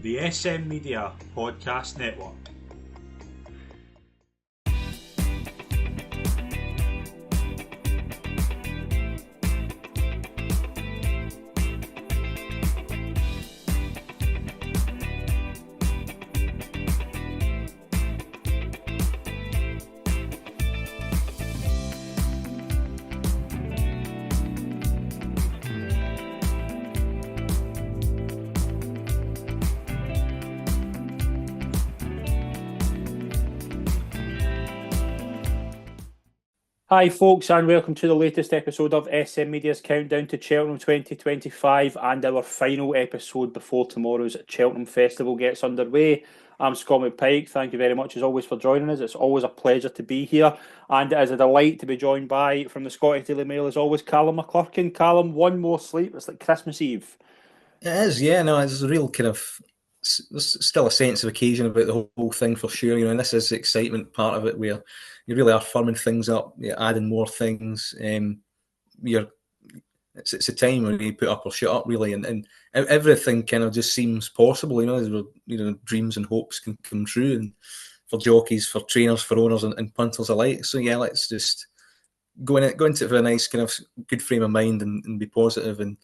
the SM Media Podcast Network. Hi folks, and welcome to the latest episode of SM Media's Countdown to Cheltenham 2025 and our final episode before tomorrow's Cheltenham Festival gets underway. I'm Scott McPike. Thank you very much as always for joining us. It's always a pleasure to be here, and it is a delight to be joined by, from the Scottish Daily Mail as always, Callum McClurkin. Callum, one more sleep. It's like Christmas Eve. It is, yeah. No, it's a real kind of. There's still a sense of occasion about the whole thing for sure. And this is the excitement part of it, where you really are firming things up, you're adding more things. It's a time when you put up or shut up, really, and everything kind of just seems possible. Dreams and hopes can come true, and for jockeys, for trainers, for owners, and punters alike. So yeah, let's just go into it with a nice kind of good frame of mind and be positive and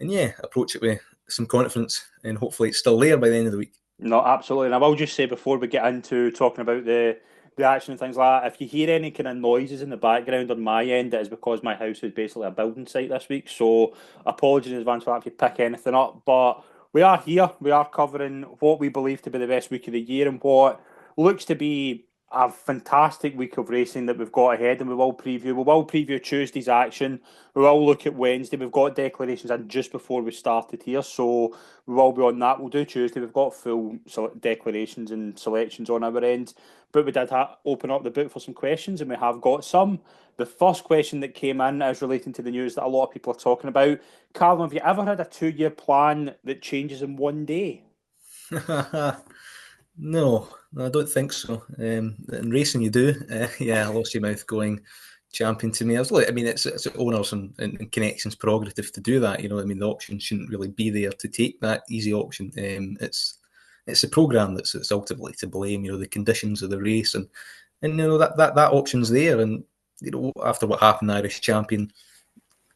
yeah, approach it with some confidence, and hopefully it's still there by the end of the week. No, absolutely. And I will just say before we get into talking about the action and things like that, if you hear any kind of noises in the background on my end, it is because my house is basically a building site this week. So apologies in advance for that if you pick anything up. But we are here. We are covering what we believe to be the best week of the year and what looks to be a fantastic week of racing that we've got ahead, and we will preview Tuesday's action. We will look at Wednesday. We've got declarations in just before we started here, so we will be on that. We'll do Tuesday. We've got full declarations and selections on our end, but we did open up the book for some questions, and we have got some. The first question that came in is relating to the news that a lot of people are talking about. Callum, have you ever had a 2-year plan that changes in one day? No, I don't think so. In racing, you do. Yeah, I lost your mouth going champion to me. It's owners and connections prerogative to do that. The option shouldn't really be there to take that easy option. It's the programme that's ultimately to blame. The conditions of the race and that option's there. And after what happened, Irish champion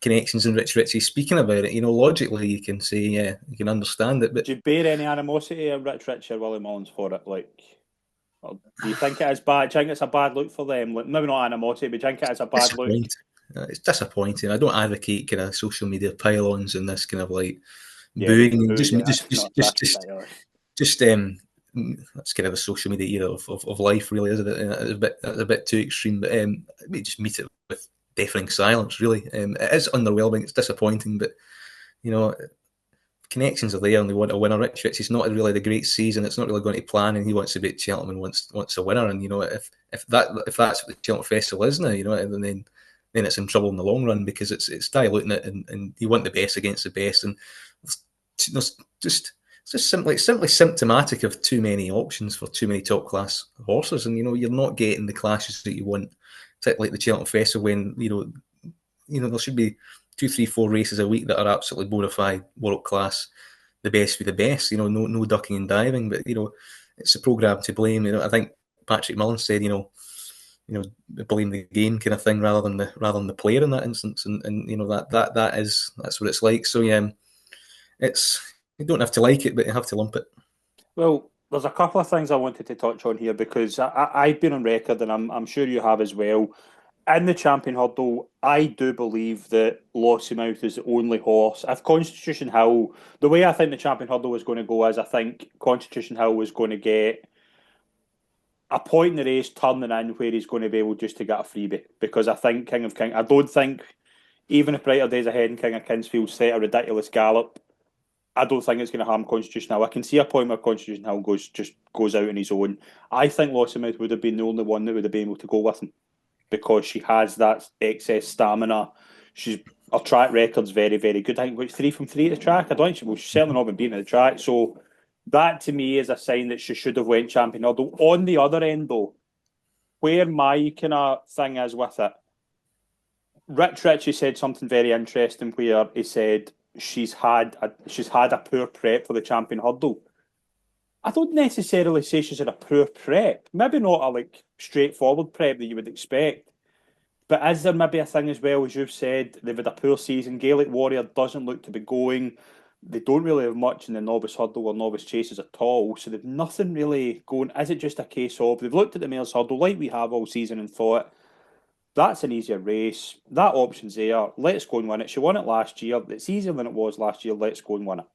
connections and Rich Ritchie speaking about it, logically you can say, yeah, you can understand it. But do you bear any animosity of Rich Ritchie or Willie Mullins for it? Do you think it is bad? Do you think it's a bad look for them? Maybe not animosity, but do you think it is a bad look? It's disappointing. I don't advocate kind of social media pylons and this kind of booing. That's kind of the social media era of life, really, isn't it? It's a bit too extreme, but we just meet it with deafening silence, really. It is underwhelming, it's disappointing, but connections are there and they want a winner. Rich Ritchie's not really the great season, it's not really going to plan, and he wants to beat Cheltenham and wants a winner. And if that's what the Cheltenham Festival is now, then it's in trouble in the long run, because it's diluting it, and you want the best against the best, and it's just simply symptomatic of too many options for too many top class horses, and you're not getting the clashes that you want, particularly like the Cheltenham Festival, when there should be 2, 3, 4 races a week that are absolutely bona fide, world class, the best for the best. No ducking and diving, but it's the programme to blame. I think Patrick Mullins said, blame the game kind of thing rather than the player in that instance, and that's what it's like. So yeah, you don't have to like it, but you have to lump it. Well, there's a couple of things I wanted to touch on here, because I've been on record, and I'm sure you have as well. In the Champion Hurdle, I do believe that Lossiemouth is the only horse. If Constitution Hill, the way I think the Champion Hurdle was going to go is, I think Constitution Hill was going to get a point in the race turning in where he's going to be able just to get a freebie. Because I think King of King, I don't think, even if Brighter Days Ahead and King of Kingsfield set a ridiculous gallop, I don't think it's going to harm Constitution Hill. I can see a point where Constitution Hill goes out on his own. I think Lossiemouth would have been the only one that would have been able to go with him, because she has that excess stamina. Her track record's very, very good. I think it's 3 from 3 at the track. I don't think she's certainly not been beaten at the track. So that to me is a sign that she should have went Champion Hurdle. On the other end, though, where my kind of thing is with it, Rich Ritchie said something very interesting, where he said she's had a poor prep for the Champion Hurdle. I don't necessarily say she's in a poor prep. Maybe not a like straightforward prep that you would expect. But is there maybe a thing as well, as you've said, they've had a poor season. Gaelic Warrior doesn't look to be going. They don't really have much in the novice hurdle or novice chases at all. So they've nothing really going. Is it just a case of they've looked at the males hurdle like we have all season and thought, that's an easier race. That option's there. Let's go and win it. She won it last year. It's easier than it was last year. Let's go and win it.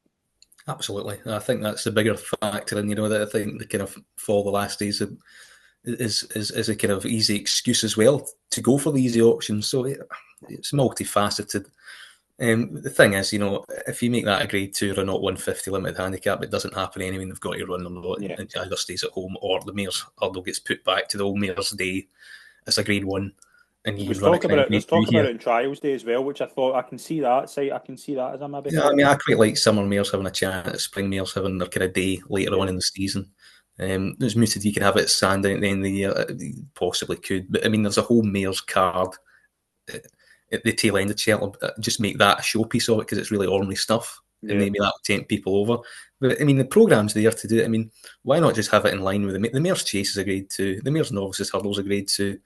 Absolutely. I think that's the bigger factor, and that I think the kind of fall the last days is a kind of easy excuse as well to go for the easy options. So it's multifaceted. The thing is, if you make that a grade 2 or not 150 limited handicap, it doesn't happen anyway. They've got to run them. Yeah. It either stays at home or the mare's hurdle gets put back to the old mare's day as a grade 1. And you There's run talk it kind about of it. There's grade 2 talk about here. it in trials day as well, which I thought I can see that. I can see that as a maybe. Yeah, I mean, I quite like summer mares having a chance, spring mares having their kind of day later on in the season. There's mooted you can have it at Sandown at the end of the year. You possibly could, but I mean, there's a whole mares card at the tail end of Cheltenham. Just make that a showpiece of it because it's really ordinary stuff, and maybe that will tempt people over. But I mean, the programme's there to do it. I mean, why not just have it in line with the mare's chase is a grade 2, the mare's novices hurdle's a grade 2.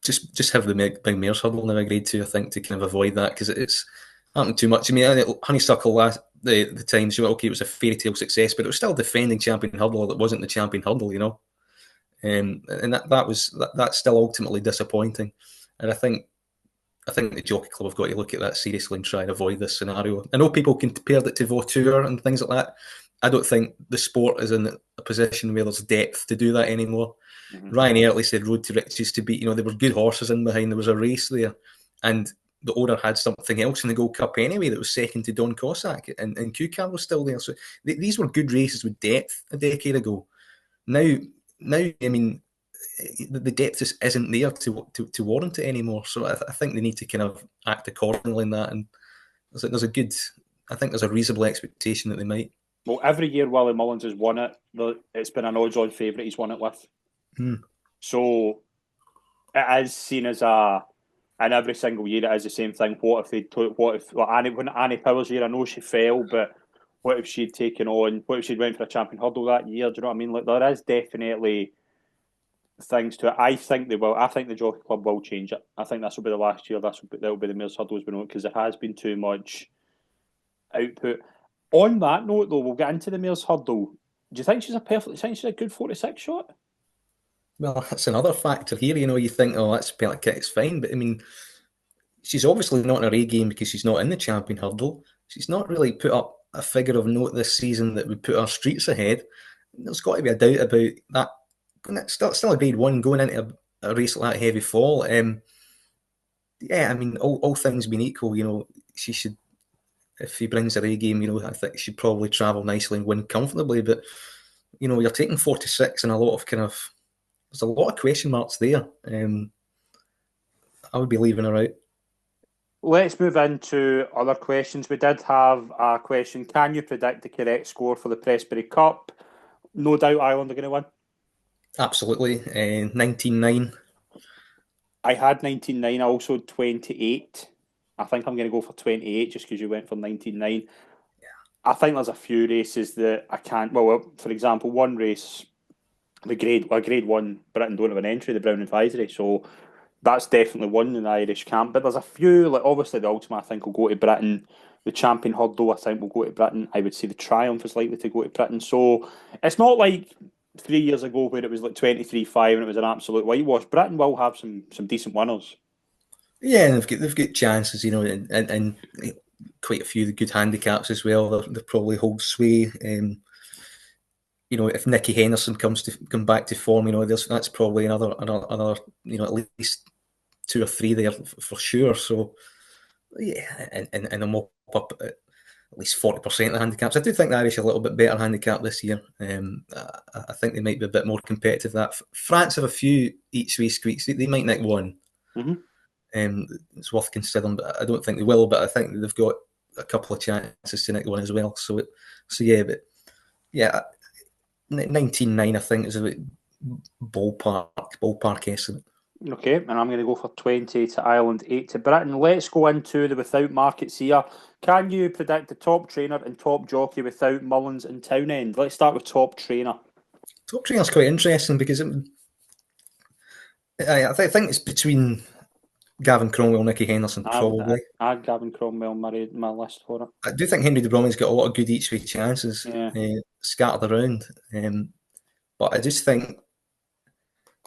Just have the big mare's hurdle now a grade 2, I think, to kind of avoid that because it's happened too much. I mean, Honeysuckle the times, okay, it was a fairy tale success, but it was still defending champion hurdle that wasn't the champion hurdle, and that's still ultimately disappointing. And I think the Jockey Club have got to look at that seriously and try and avoid this scenario. I know people compared it to Vautour and things like that. I don't think the sport is in a position where there's depth to do that anymore. Ryan Ertley said Road to Riches to beat, there were good horses in behind. There was a race there. And the owner had something else in the Gold Cup anyway that was second to Don Cossack. And Kukan was still there. So these were good races with depth a decade ago. Now, I mean, the depth just isn't there to warrant it anymore. So I think they need to kind of act accordingly in that. And I think there's a reasonable expectation that they might. Well, every year Willie Mullins has won it, it's been an odds-on favourite he's won it with. So it is seen as and every single year it is the same thing. What if when Annie Power's year, I know she fell, but what if she'd taken on, what if she'd went for a champion hurdle that year? Do you know what I mean? Like, there is definitely things to it. I think they will. I think the Jockey Club will change it. I think this will be the last year. That'll be the mare's hurdle has been on because there has been too much output. On that note, though, we'll get into the mare's hurdle. Do you think she's a good 46 shot? Well, that's another factor here. You think, oh, that's it's fine, but I mean, she's obviously not in her A game because she's not in the champion hurdle. She's not really put up a figure of note this season that would put her streets ahead. There's got to be a doubt about that. Still a grade 1 going into a race like that heavy fall. Yeah, I mean, all things being equal, she should, if he brings her A game, I think she should probably travel nicely and win comfortably. But you're taking 46 and a lot of there's a lot of question marks there. I would be leaving her out. Let's move into other questions. We did have a question. Can you predict the correct score for the Pressbury Cup? No doubt Ireland are going to win. Absolutely. 19-9. I had 19-9. I also had 28. I think I'm going to go for 28 just because you went for 19-9. Yeah. I think there's a few races that I can't. Well, for example, one race, grade 1 Britain don't have an entry, the Brown Advisory. So that's definitely one in the Irish camp. But there's a few, like obviously the Ultima I think will go to Britain. The Champion Hurdle I think will go to Britain. I would say the Triumph is likely to go to Britain. So it's not like 3 years ago where it was like 23-5 and it was an absolute whitewash. Britain will have some decent winners. Yeah, and they've got chances, and quite a few good handicaps as well. They'll probably hold sway. If Nicky Henderson come back to form, that's probably another at least 2 or 3 there for sure. So yeah, and they'll mop up at least 40% of the handicaps. I do think the Irish are a little bit better handicap this year. I think they might be a bit more competitive. That France have a few each way squeaks. They might nick one. Mm-hmm. It's worth considering, but I don't think they will. But I think they've got a couple of chances to nick one as well. So yeah, but yeah, 19-9 I think is a ballpark estimate. Okay, and I'm going to go for 20 to Ireland, 8 to Britain. Let's go into the without markets here. Can you predict the top trainer and top jockey without Mullins and Townend? Let's start with top trainer. Top trainer's quite interesting because I think it's between Gavin Cromwell, Nicky Henderson, probably. I had Gavin Cromwell my list for it. I do think Henry de Bromley's got a lot of good each way chances Yeah. scattered around. But I just think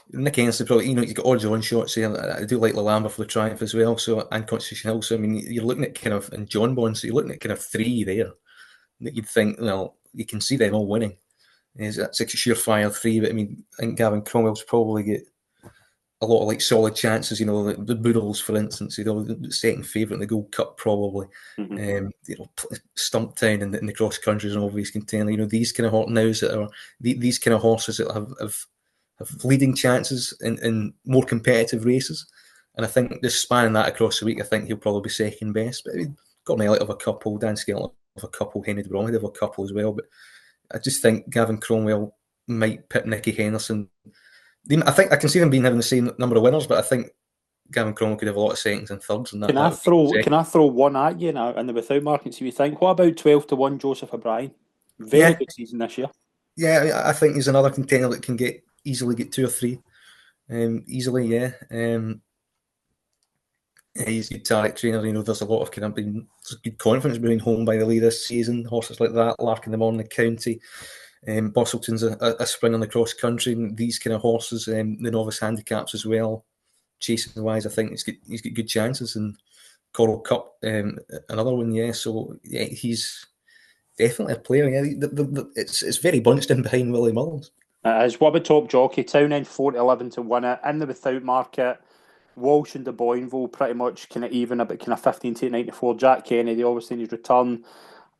Nicky Henderson probably, he's got odds on shots here. I do like Lalamba for the triumph as well, so and Constitution Hill. So I mean, you're looking at kind of and John Bond, so you're looking at kind of three there that you'd think, well, you can see them all winning. That's a surefire three, but I mean, I think Gavin Cromwell's probably get a lot of like solid chances, the Boodles, for instance, the second favourite in the Gold Cup probably. Stumptown in the cross country is an obvious contender. These kind of these kind of horses that have leading chances in more competitive races. And I think just spanning that across the week, I think he'll probably be second best. But Gordon Elliott of a couple, Dan Skelton of a couple, Henry de Bromley of a couple as well. But I just think Gavin Cromwell might pit Nicky Henderson. I think I can see them having the same number of winners, but I think Gavin Cromwell could have a lot of seconds and thirds. And Can I throw one at you now in the without market? See what you think. What about 12 to 1 Joseph O'Brien? Very good season this year. Yeah, I think he's another contender that can easily get 2 or 3. Easily, yeah. He's a good taric trainer. There's a lot of good confidence being home by the lead this season. Horses like that, Larkin them on the county. Bustleton's a spring on the cross country. And these kind of horses, the novice handicaps as well. Chasing wise, I think he's got good chances. And Coral Cup, another one, yeah. So yeah, he's definitely a player. Yeah, it's very bunched in behind Willie Mullins. As what about top jockey? Townend 4-11 to win it in the without market. Walsh and de Boinville pretty much kind of even, about kind of 15 to 94. Jack Kennedy obviously in his return.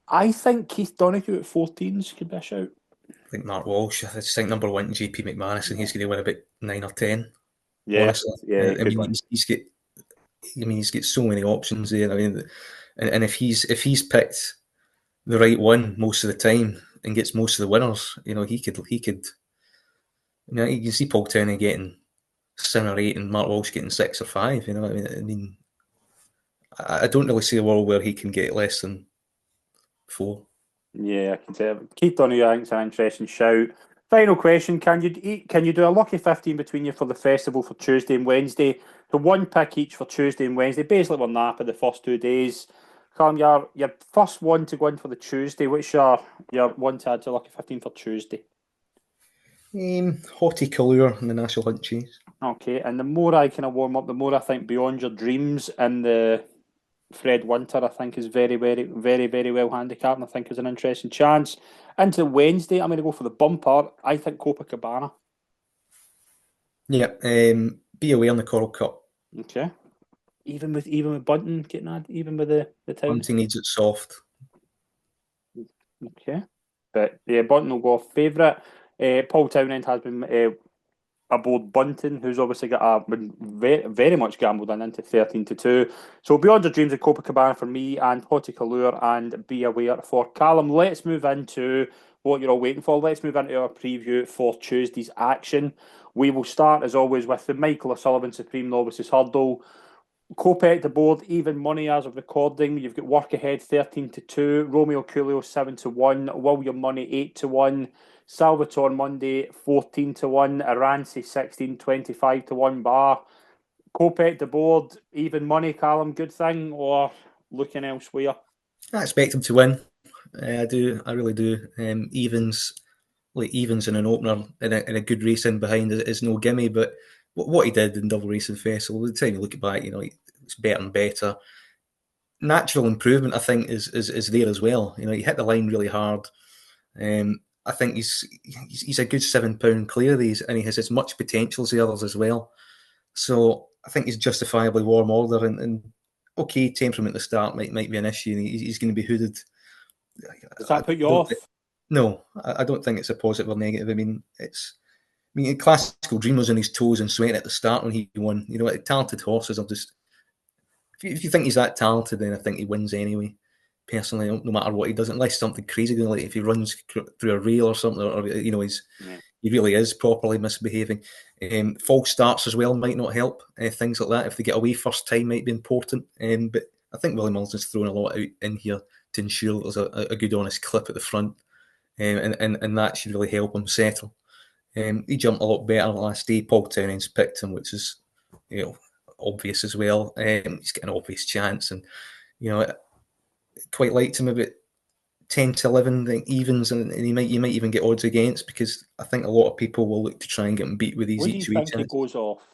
I think Keith Donoghue at 14s could be a shout. I think Mark Walsh. I just think number 1 JP McManus, and he's going to win about 9 or 10. Yeah, honestly. yeah. He's got so many options there. I mean, and if he's picked the right one most of the time and gets most of the winners, he could. You can see Paul Townend getting 7 or 8 and Mark Walsh getting 6 or 5. I don't really see a world where he can get less than 4. Yeah, I can tell. Keith Donoghue, I think, is an interesting shout. Final question: Can you do a lucky 15 between you for the festival for Tuesday and Wednesday? So one pick each for Tuesday and Wednesday. Basically, we're napping the first 2 days. Callum, your first one to go in for the Tuesday. What's your one to add to lucky 15 for Tuesday? Horticolor and the National Hunt Chase. Okay, and the more I kind of warm up, the more I think Beyond Your Dreams and the Fred Winter, I think, is very, very, very, very well handicapped, and I think is an interesting chance. Into Wednesday, I'm going to go for the bumper. I think Copacabana. Yeah, be away on the Coral Cup. Okay. Even with Bunting getting added, even with the town. Bunting needs it soft. Okay. But yeah, Bunting will go off favourite. Paul Townend has been aboard Bunting, who's obviously been very, very much gambled into 13 to 2. So Beyond Your Dreams of Copacabana for me, and Horticolor and Be Aware for Callum. Let's move into what you're all waiting for. Let's move into our preview for Tuesday's action. We will start, as always, with the Michael O'Sullivan Supreme Novices Hurdle. Kopek the board, even money as of recording. You've got Work Ahead 13 to 2, Romeo Coolio 7 to 1, William Money 8 to 1, Salvatore Monday 14 to 1, Aranci 16.25 to 1 bar. Kopek the board, even money, Callum, good thing, or looking elsewhere? I expect him to win. I do. I really do. Evans in an opener in a good race in behind is no gimme, but what he did in Double Racing Festival, the time you look back, it's better and better. Natural improvement, I think, is there as well. He hit the line really hard. I think he's a good £7 clear of these, and he has as much potential as the others as well. So I think he's justifiably warm order, and okay, temperament at the start might be an issue. He's going to be hooded. Does that put you off? No, I don't think it's a positive or negative. Classical Dream was on his toes and sweating at the start when he won. Talented horses are just. If you think he's that talented, then I think he wins anyway. Personally, no matter what he does, unless something crazy, like if he runs through a rail or something, or you he really is properly misbehaving. False starts as well might not help. Things like that, if they get away first time, might be important. But I think Willie Mullins has thrown a lot out in here to ensure that there's a good, honest clip at the front, and that should really help him settle. He jumped a lot better last day. Paul Townend's picked him, which is, obvious as well. He's got an obvious chance, and quite liked him about 10 to 11 evens, and you might even get odds against, because I think a lot of people will look to try and get him beat with these What do you each way think he chances. goes off?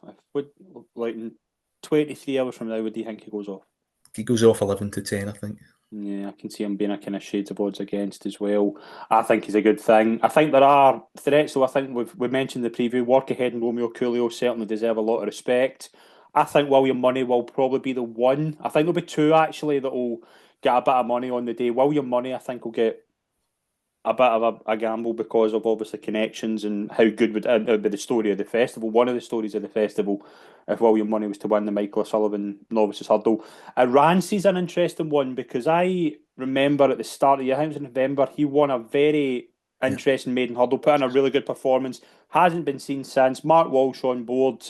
Like in 23 hours from now, what do you think he goes off? He goes off 11 to 10, I think. Yeah, I can see him being a kind of shades of odds against as well. I think he's a good thing. I think there are threats, though. I think we mentioned in the preview, Work Ahead and Romeo Coolio certainly deserve a lot of respect. I think William Money will probably be the one. I think there'll be two actually that will get a bit of money on the day. William Money, I think, will get a bit of a gamble because of obviously connections and how good would be the story of the festival. One of the stories of the festival, if William Money was to win the Michael O'Sullivan Novices Hurdle. Rancey's an interesting one because I remember at the start of the year, I think it was in November, he won a very Yeah. interesting maiden hurdle, put in a really good performance. Hasn't been seen since. Mark Walsh on board.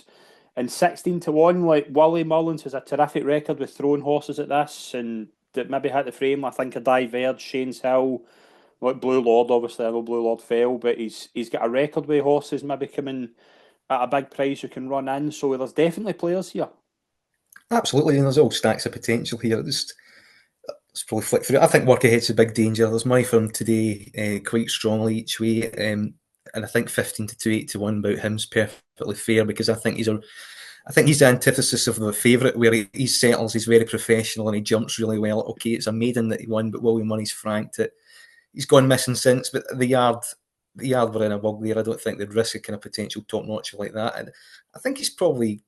And 16 to 1, like Willie Mullins has a terrific record with throwing horses at this and that maybe hit the frame. I think a Diverge, Shane's Hill, like Blue Lord, obviously, I know Blue Lord fell, but he's got a record with horses maybe coming at a big price who can run in. So there's definitely players here. Absolutely, and there's all stacks of potential here. Let's probably flick through it. I think Work Ahead's a big danger. There's money for him today, quite strongly each way. And I think 15 to 2, 8 to 1 about him's perfectly fair, because I think he's the antithesis of the favourite, where he settles, he's very professional, and he jumps really well. Okay, it's a maiden that he won, but William Money's franked it. He's gone missing since, but the yard were in a bug there. I don't think they'd risk a kind of potential top notch like that. And I think he's probably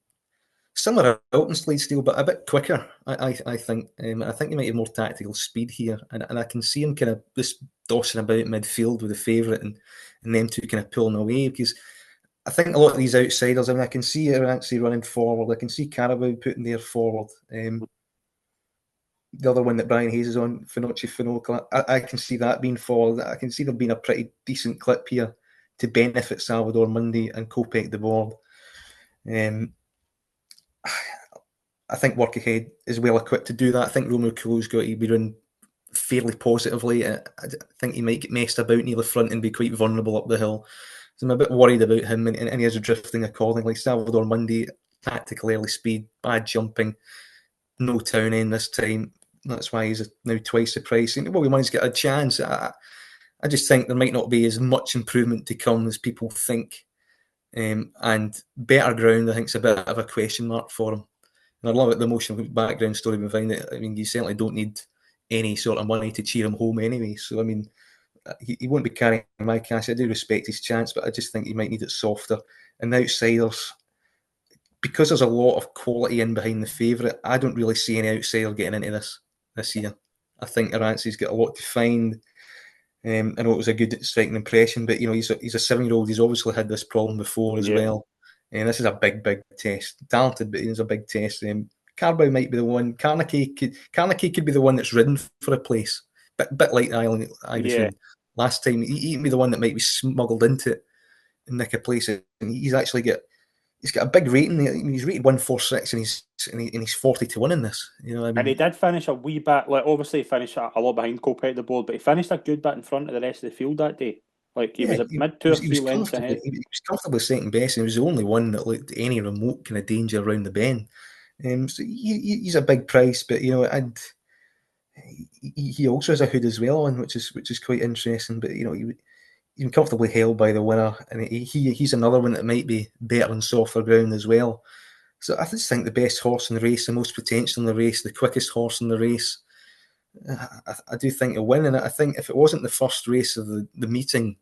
similar to Elton's lead steel, but a bit quicker. I think. I think he might have more tactical speed here, and I can see him kind of this dossing about midfield with the favourite, and them two kind of pulling away, because I think a lot of these outsiders. I mean, I can see Iranzi running forward. I can see Carabao putting their forward. The other one that Brian Hayes is on, Finocchi Finola, I can see that being forward. I can see there being a pretty decent clip here to benefit Salvador Mundy and Kopek the board. I think Work Ahead is well equipped to do that. I think Romeo Coolio's got to be run fairly positively. I think he might get messed about near the front and be quite vulnerable up the hill. So I'm a bit worried about him, and he is drifting accordingly. Salvador Mundy, tactical early speed, bad jumping, no town end this time. That's why he's now twice the price. Well, we might get a chance. I just think there might not be as much improvement to come as people think. And better ground, I think, is a bit of a question mark for him. And I love it, the emotional background story behind it. I mean, you certainly don't need any sort of money to cheer him home anyway. So, I mean, he won't be carrying my cash. I do respect his chance, but I just think he might need it softer. And the outsiders, because there's a lot of quality in behind the favourite, I don't really see any outsider getting into this year. I think Aranci's got a lot to find. I know it was a good striking impression, but he's a 7-year-old. He's obviously had this problem before as well. And this is a big test. Talented, but it's a big test. Carbow might be the one. Carnacy could be the one that's ridden for a place. Bit like the Irishman last time. He can be the one that might be smuggled into it and nick a place. And he's got a big rating. He's rated 146 and he's 40 to 1 in this. And he did finish a wee bit, like obviously he finished a lot behind Kopek the board, but he finished a good bit in front of the rest of the field that day. Like he was a mid 2 or 3 lengths ahead. He was comfortably second best, and he was the only one that looked any remote kind of danger around the bend. So he's a big price, but and he also has a hood as well on, which is quite interesting. But he's comfortably held by the winner, and he's another one that might be better on softer ground as well. So I just think the best horse in the race, the most potential in the race, the quickest horse in the race, I do think he'll win. And I think if it wasn't the first race of the meeting,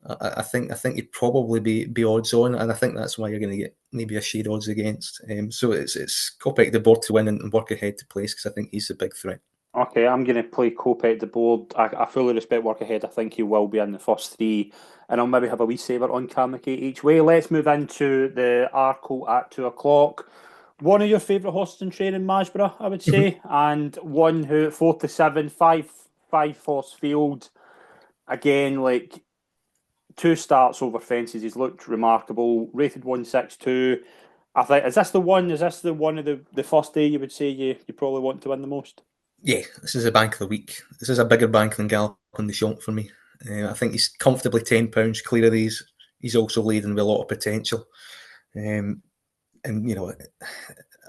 I think he'd probably be odds on, and I think that's why you're going to get maybe a shade odds against. So it's Kopek the board to win and Work Ahead to place, because I think he's the big threat. Okay, I'm going to play Kopek the board. I fully respect Work Ahead. I think he will be in the first 3, and I'll maybe have a wee saver on Carnacy each way. Let's move into the Arkle at 2 o'clock. One of your favourite horses in training, Masborough, I would say, and one who 4 to 7, five horse field. Again, like two starts over fences. He's looked remarkable. Rated 162. I think is this the one? Is this the one of the first day you would say you probably want to win the most? Yeah, this is a bank of the week. This is a bigger bank than Galloping the Champ for me. I think he's comfortably £10 clear of these. He's also laden with a lot of potential. And, you know,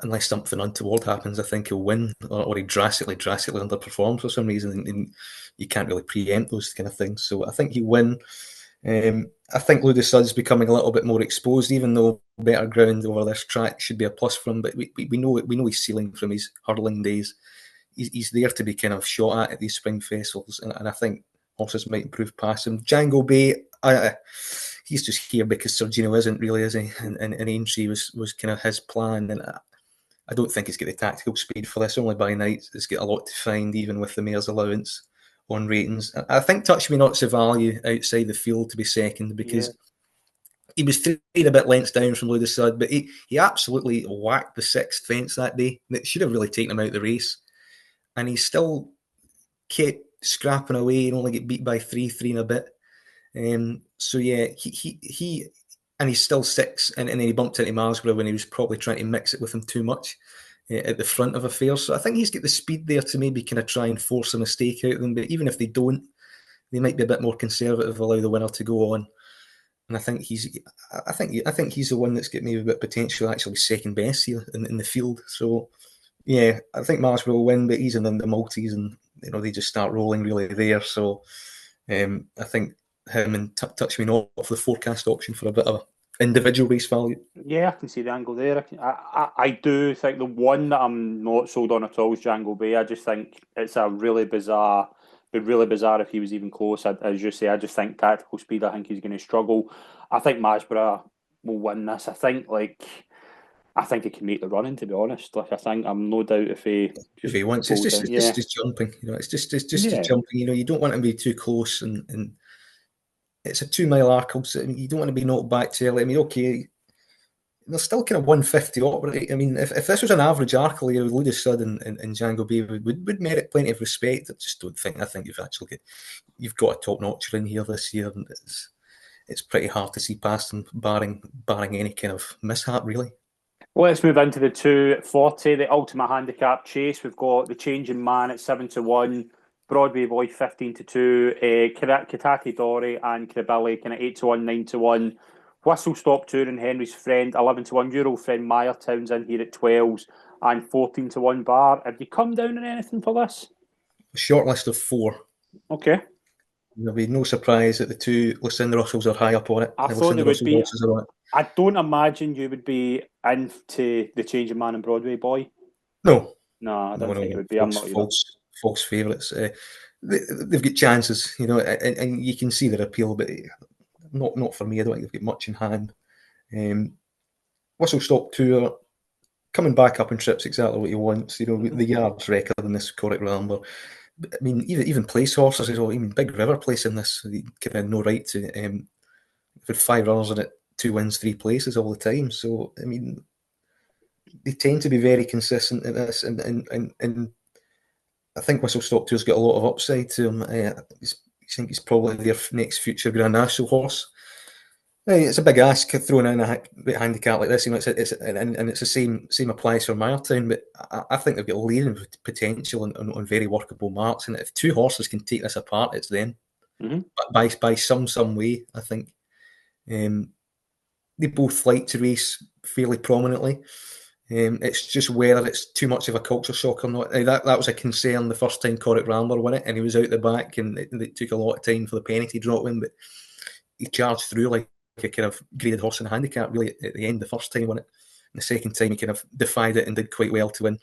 unless something untoward happens, I think he'll win, or he drastically underperforms for some reason, and you can't really preempt those kind of things. So I think he'll win. I think Ludus Sud's becoming a little bit more exposed, even though better ground over this track should be a plus for him. But we know his ceiling from his hurling days. He's there to be kind of shot at these spring festivals, and I think horses might improve past him. Django Bay, he's just here because Sir Gino isn't really, is he? And Aintree was kind of his plan, and I don't think he's got the tactical speed for this. Only by night, it's got a lot to find, even with the mare's allowance on ratings. I think Touch Me Not's a value outside the field to be second Yeah, because he was three a bit lengths down from Ludus Sud, but he absolutely whacked the sixth fence that day. That should have really taken him out of the race, and he still kept scrapping away and only get beat by three and a bit. So yeah, he and he's still six, and then he bumped into Marsborough when he was probably trying to mix it with him too much at the front of affairs. So I think he's got the speed there to maybe kind of try and force a mistake out of them. But even if they don't, they might be a bit more conservative, allow the winner to go on. And I think he's the one that's got maybe a bit of potential, actually second best here in the field. So yeah, I think Marsborough will win, but he's in the multis, and they just start rolling really there. So I think him and Touch Me Not for the forecast option for a bit of individual race value. yeah, I can see the angle there. I do think the one that I'm not sold on at all is Django Bay. I just think it's a really bizarre. Be really bizarre if he was even close. As you say, I just think tactical speed. I think he's going to struggle. I think Masborough will win this. I think he can make the running. To be honest, like I think I'm no doubt if he If just he wants, goes in. it's Yeah, just jumping. It's just yeah. jumping. You don't want to be too close, and it's a 2 mile arc. Also, I mean, you don't want to be knocked back too early. I mean, okay, they're still kind of 150 operate. I mean, if this was an average arc here with Ludus Sud and Django B would merit plenty of respect. I just don't think. I think you've got a top notcher in here this year, and it's pretty hard to see past them, barring any kind of mishap, really. Let's move into the 240, the ultimate handicap chase. We've got the changing man at 7-1, Broadway Boy 15-2, Kataki Dory and Krabilly kind of 8-1, 9-1. Whistle Stop Tour and Henry's Friend 11-1, Euro Friend Meyer Town's in here at 12s and 14-1 bar. Have you come down on anything for this? A short list of four. Okay. There'll be no surprise that the two Lucinda Russells are high up on it. I The thought they Lucinda would Russell be. horses are on it. I don't imagine you would be into the changing man and Broadway Boy. No, No, I no, don't no, think it no. would be. I'm not either. False favourites. They've got chances, and you can see their appeal, but not for me. I don't think they've got much in hand. Whistle Stop Tour coming back up in trips exactly what he wants. The yards record in this correct number. I mean, even place horses as well. Even Big River placing this, he kind of no right to. For 5 runners in it, 2 wins, 3 places all the time. So I mean, they tend to be very consistent in this, and I think Whistle Stop Tour's got a lot of upside to him. I think he's probably their next future Grand National horse. It's a big ask throwing in a handicap like this. It's the same applies for Miletown, but I think they've got leading potential on very workable marks. And if two horses can take this apart, it's them. Mm-hmm. By some way, I think. They both like to race fairly prominently. It's just whether it's too much of a culture shock or not. That was a concern the first time Corrick Rambler won it, and he was out the back, and it took a lot of time for the penny to drop him, but he charged through like a kind of graded horse in a handicap, really, at the end the first time he won it. And the second time he kind of defied it and did quite well to win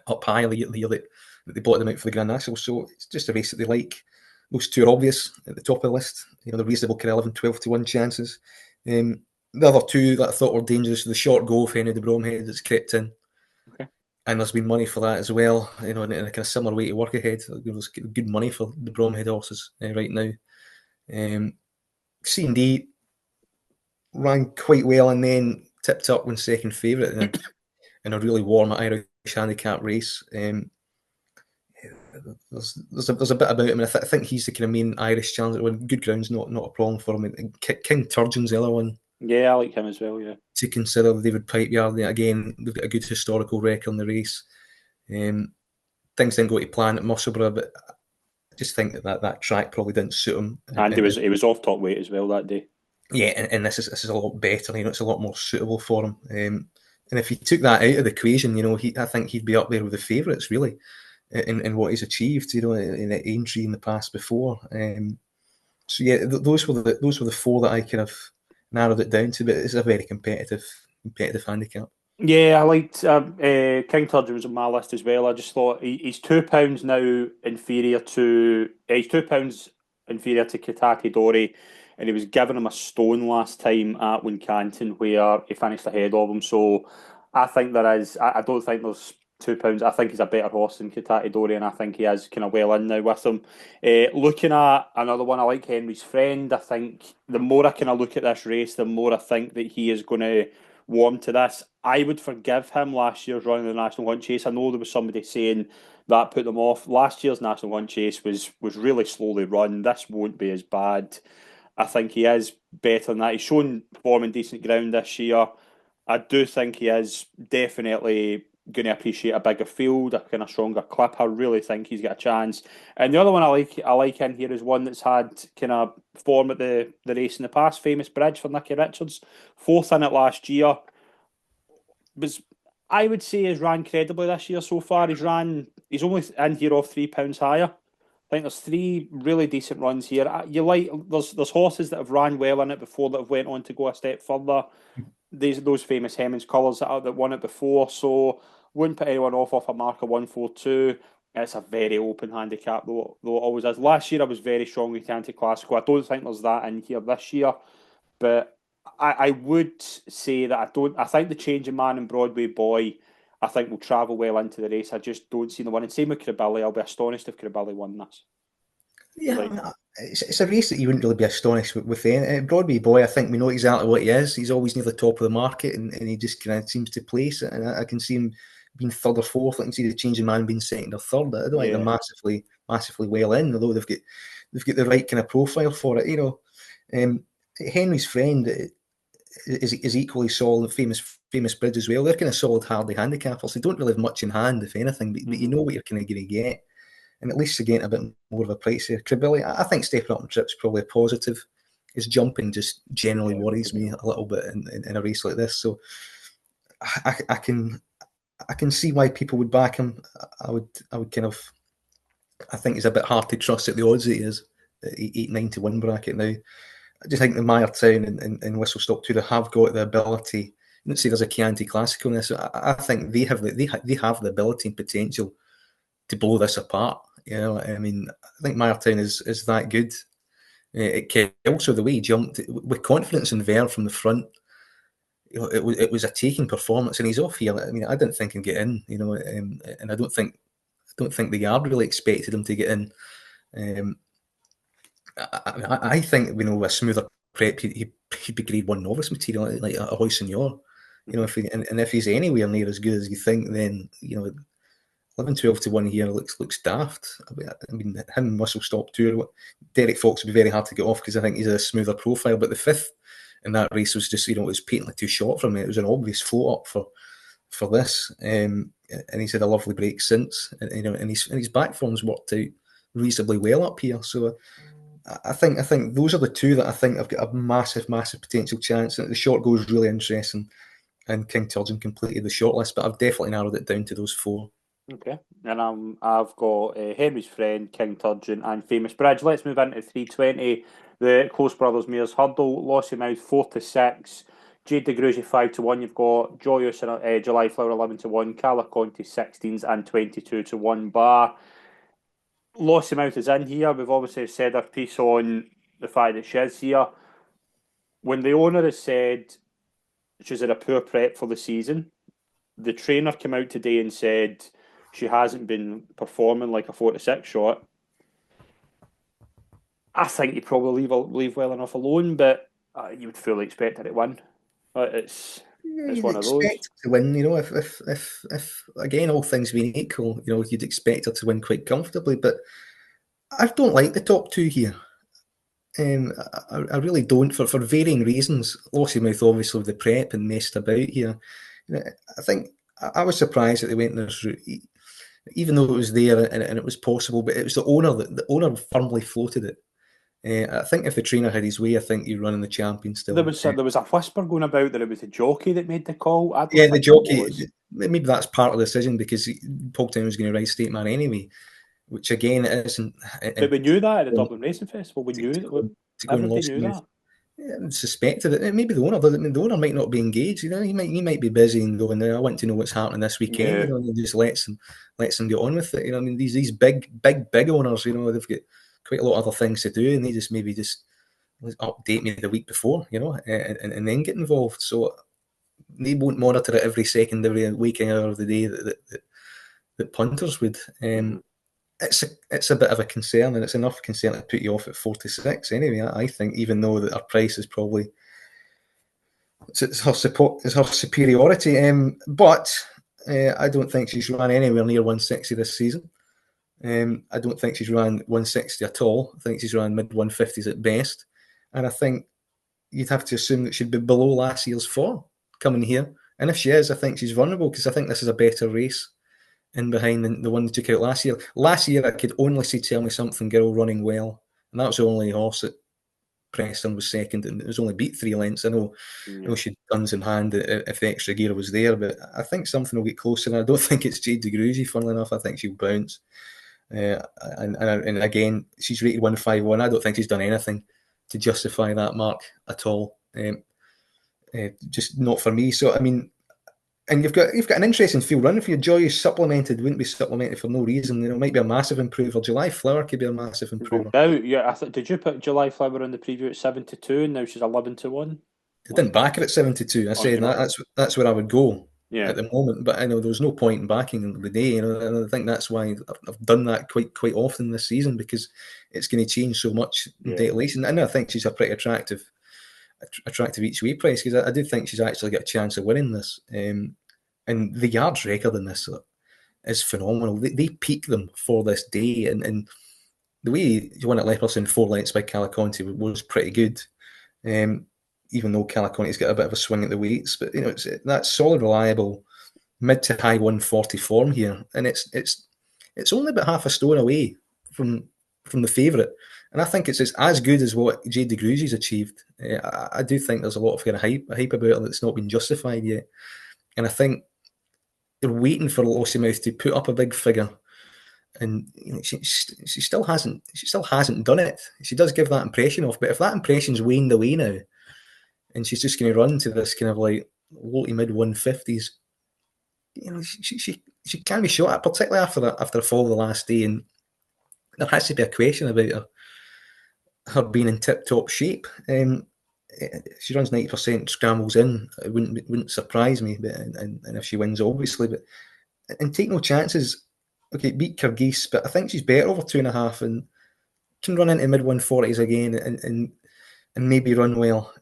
up high the year that they bought them out for the Grand National. So it's just a race that they like. Those two are obvious at the top of the list. The reasonable kind of 11, 12-1 chances. The other two that I thought were dangerous, the short go of Henry de Bromhead that's crept in. Okay. And there's been money for that as well, in a kind of similar way to Work Ahead. There's good money for the Bromhead horses right now. C&D ran quite well and then tipped up when second favourite in a really warm Irish handicap race. there's a bit about him, and I think he's the kind of main Irish challenger. When good ground's not a problem for him. And King Turgeon's the other one Yeah, I like him as well. Yeah, to consider. David Pipeyard again. They've got a good historical record in the race. Things didn't go to plan at Musselburgh, but I just think that track probably didn't suit him. and he was off top weight as well that day. Yeah, and this is a lot better. It's a lot more suitable for him. And if he took that out of the equation, I think he'd be up there with the favourites really, in what he's achieved. In Aintree in the past before. So yeah, those were the four that I kind of narrowed it down to. But it's a very competitive handicap. Yeah, I liked King Turgeon was on my list as well. I just thought he's £2 now inferior to he's £2 inferior to Kitaki Dori, and he was giving him a stone last time at Wincanton where he finished ahead of him. So I think there is. I don't think there's £2. I think he's a better horse than Kitaki Dori, and I think he is kind of well in now with him. Looking at another one, I like Henry's Friend. I think the more I kind of look at this race, the more I think that he is going to warm to this. I would forgive him last year's run in the National Hunt Chase. I know there was somebody saying that put them off. Last year's National Hunt Chase was really slowly run. This won't be as bad. I think he is better than that. He's shown form in decent ground this year. I do think he is definitely going to appreciate a bigger field, a kind of stronger clip. I really think he's got a chance. And the other one I like in here is one that's had kind of form at the race in the past, Famous Bridge for Nicky Richards. Fourth in it last year. Was I would say has ran credibly this year so far. He's only in here off £3 higher. I think there's three really decent runs here. You like there's horses that have ran well in it before that have went on to go a step further. Those famous Hemmings colours that won it before. So wouldn't put anyone off a marker 142. It's a very open handicap though it always is. Last year I was very strong with Anti Classical. I don't think there's that in here this year, but I would say that I don't. I think the changing man and Broadway Boy, I think will travel well into the race. I just don't see the one. And same with Cribilli. I'll be astonished if Cribilli won this. Yeah, I Like, mean, it's a race that you wouldn't really be astonished with. Broadway Boy, I think we know exactly what he is. He's always near the top of the market, and he just kind of seems to place it. And I can see him being third or fourth. I can see the changing man being second or third. I don't think they're yeah, massively well in, although they've got the right kind of profile for it. Henry's Friend is equally solid. Famous Bridge as well. They're kind of solid Hardy handicappers. They don't really have much in hand, if anything, but you know what you're kind of going to get. And at least you're getting a bit more of a price here. Cribilli, I think stepping up in trip's probably a positive. His jumping just generally yeah, worries me a little bit in a race like this. So I can see why people would back him. I would kind of I think he's a bit hard to trust at the odds that he is at 8-9 to 1 bracket now. I just think the Mayertown and Whistle Stop Tour have got the ability. Let's say there's a Chianti Classical in this. I think they have the ability and potential to blow this apart. I mean, I think Mayertown is that good. Also, the way he jumped with confidence and verve from the front, it was a taking performance, and he's off here. I mean, I didn't think he'd get in, and I don't think the yard really expected him to get in. I think with a smoother prep, he'd be grade one novice material, like a Hoyson Yor. If he's anywhere near as good as you think, then 11-12 to 1 here looks daft. I mean him and Whistle Stop Tour. Derek Fox would be very hard to get off because I think he's a smoother profile. But the fifth in that race was just it was patently too short for me. It was an obvious float up for this, and he's had a lovely break since. And his back form's worked out reasonably well up here. So I think those are the two that I think have got a massive potential chance. And the short goes really interesting, and King Turgeon completed the shortlist. But I've definitely narrowed it down to those four. okay. And I've got Henry's Friend, King Turgeon, and Famous Bridge. Let's move into 320. The Close Brothers Mares Hurdle, Lossiemouth 4-6, Jade de Grugy 5-1. You've got Joyous and July Flower 11-1, Calaconte 16s and 22-1 bar. Lossiemouth is in here. We've obviously said our piece on the fact that she is here. When the owner has said she's had a poor prep for the season, the trainer came out today and said she hasn't been performing like a 4-6 shot. I think you probably leave well enough alone, but you would fully expect her to win. It's Yeah, It's you'd one of those. expect to win, if again all things being equal, you'd expect her to win quite comfortably. But I don't like the top two here. I really don't for varying reasons. Lossiemouth obviously with the prep and messed about here. I think I was surprised that they went this route, even though it was there and it was possible. But it was the owner firmly floated it. I think if the trainer had his way, I think he'd run in the champion still. There was a whisper going about that it was the jockey that made the call. I don't Yeah, the think it jockey. was. Maybe that's part of the decision because Pogtown was going to ride State Man anyway, which again it isn't. But And we knew that at the to, Dublin Racing Festival. We knew that. to go and Everybody lost knew mouth. that. Yeah, I suspected it. Maybe the owner doesn't. The owner might not be engaged. He might be busy and going. I want to know what's happening this weekend. Yeah. And he just lets them get on with it. These big owners. They've got quite a lot of other things to do, and they just maybe just update me the week before. And then get involved. So they won't monitor it every second, every waking hour of the day that punters would. Mhm. It's a bit of a concern, and it's enough concern to put you off at 46 anyway. I think, even though that our price is probably it's her support, it's her superiority. But I don't think she's run anywhere near 160 this season. I don't think she's run 160 at all. I think she's run mid 150s at best, and I think you'd have to assume that she'd be below last year's form coming here. And if she is, I think she's vulnerable because I think this is a better race in behind the one they took out last year. Last year, I could only see Tell Me Something Girl running well, and that was the only horse that Preston was second, and it was only beat 3 lengths. I know Yeah. she had guns in hand if the extra gear was there, but I think something will get closer. And I don't think it's Jade de Grugy, funnily enough. I think she'll bounce. And again, she's rated 151. I don't think she's done anything to justify that mark at all. Just not for me. So I mean, and you've got an interesting field run for you. Joy is supplemented, wouldn't be supplemented for no reason. It might be a massive improver. July Flower could be a massive No improver. doubt. Yeah. Did you put July Flower in the preview at 7-2, and now she's 11-1? I didn't back her at 72. I Oh, do said you not? that's where I would go Yeah. at the moment. But I know there was no point in backing the day, and I think that's why I've done that quite often this season because it's going to change so much in Yeah. day late. And I think she's a pretty attractive each way price because I do think she's actually got a chance of winning this. And the yards record in this is phenomenal. They peak them for this day, and the way you won at Leopardstown 4 lengths by Calaconte was pretty good. Um, Even though Calaconte's got a bit of a swing at the weights, but it's that solid, reliable mid to high 140 form here, and it's only about half a stone away from the favourite, and I think it's as good as what Jade de Grugy's achieved. I do think there's a lot of kind of hype about her that's not been justified yet, and I think they're waiting for Lossiemouth to put up a big figure, and she still hasn't done it. She does give that impression off, but if that impression's waned away now, and she's just going to run to this kind of like low to mid 150s, she can be shot at, particularly after a fall the last day, and there has to be a question about her being in tip top shape. She runs 90% scrambles in. It wouldn't surprise me, but and if she wins, obviously, but and take no chances. Okay, beat Kyrgyz, but I think she's better over 2.5 and can run into mid 140s again and maybe run well.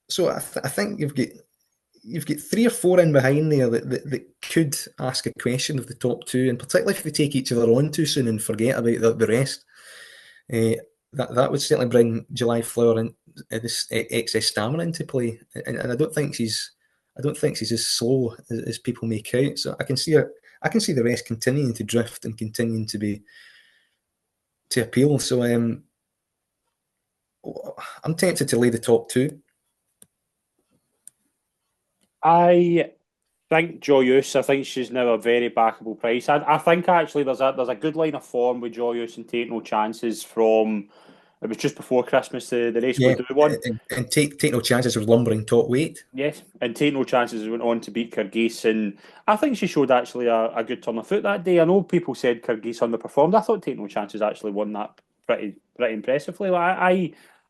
So I think you've got 3 or 4 in behind there that could ask a question of the top two, and particularly if they take each other on too soon and forget about the rest. Uh, that would certainly bring July Flower and this excess stamina into play, and I don't think she's as slow as people make out. So I can see the rest continuing to drift and continuing to appeal. So I'm tempted to lay the top two. I think Joyous. I think she's now a very backable price. I think actually there's a good line of form with Joyous and Take No Chances from it was just before Christmas the race we Yeah, do one. and take no chances with lumbering top weight. Yes, and Take No Chances went on to beat Kyrgyz, and I think she showed actually a good turn of foot that day. I know people said Kyrgyz underperformed. I thought Take No Chances actually won that pretty impressively.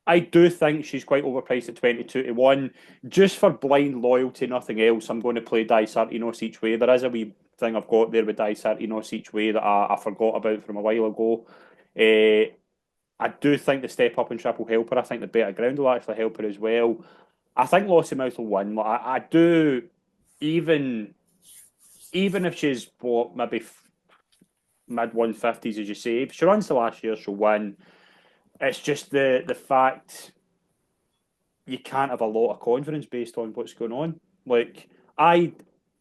I do think she's quite overpriced at 22-1. Just for blind loyalty, nothing else. I'm going to play Die Sartinos each way. There is a wee thing I've got there with Die Sartinos each way that I forgot about from a while ago. I do think the step up in trip will help her. I think the better ground will actually help her as well. I think Lossiemouth will win. I do, even even if she's what maybe mid 150s, as you say, if she runs the last year, she'll win. It's just the fact you can't have a lot of confidence based on what's going on. Like I,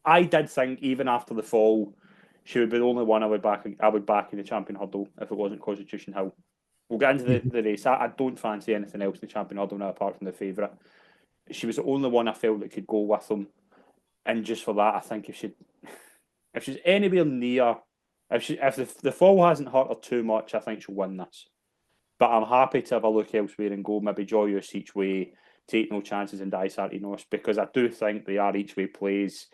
I did think even after the fall, she would be the only one I would back. I would back in the champion hurdle if it wasn't Constitution Hill. We'll get into the race. I don't fancy anything else in the champion hurdle now apart from the favourite. She was the only one I felt that could go with them, and just for that, I think if she's anywhere near, if the fall hasn't hurt her too much, I think she'll win this. But I'm happy to have a look elsewhere and go maybe Joyous each way, take no chances in Dysart because I do think they are each way plays.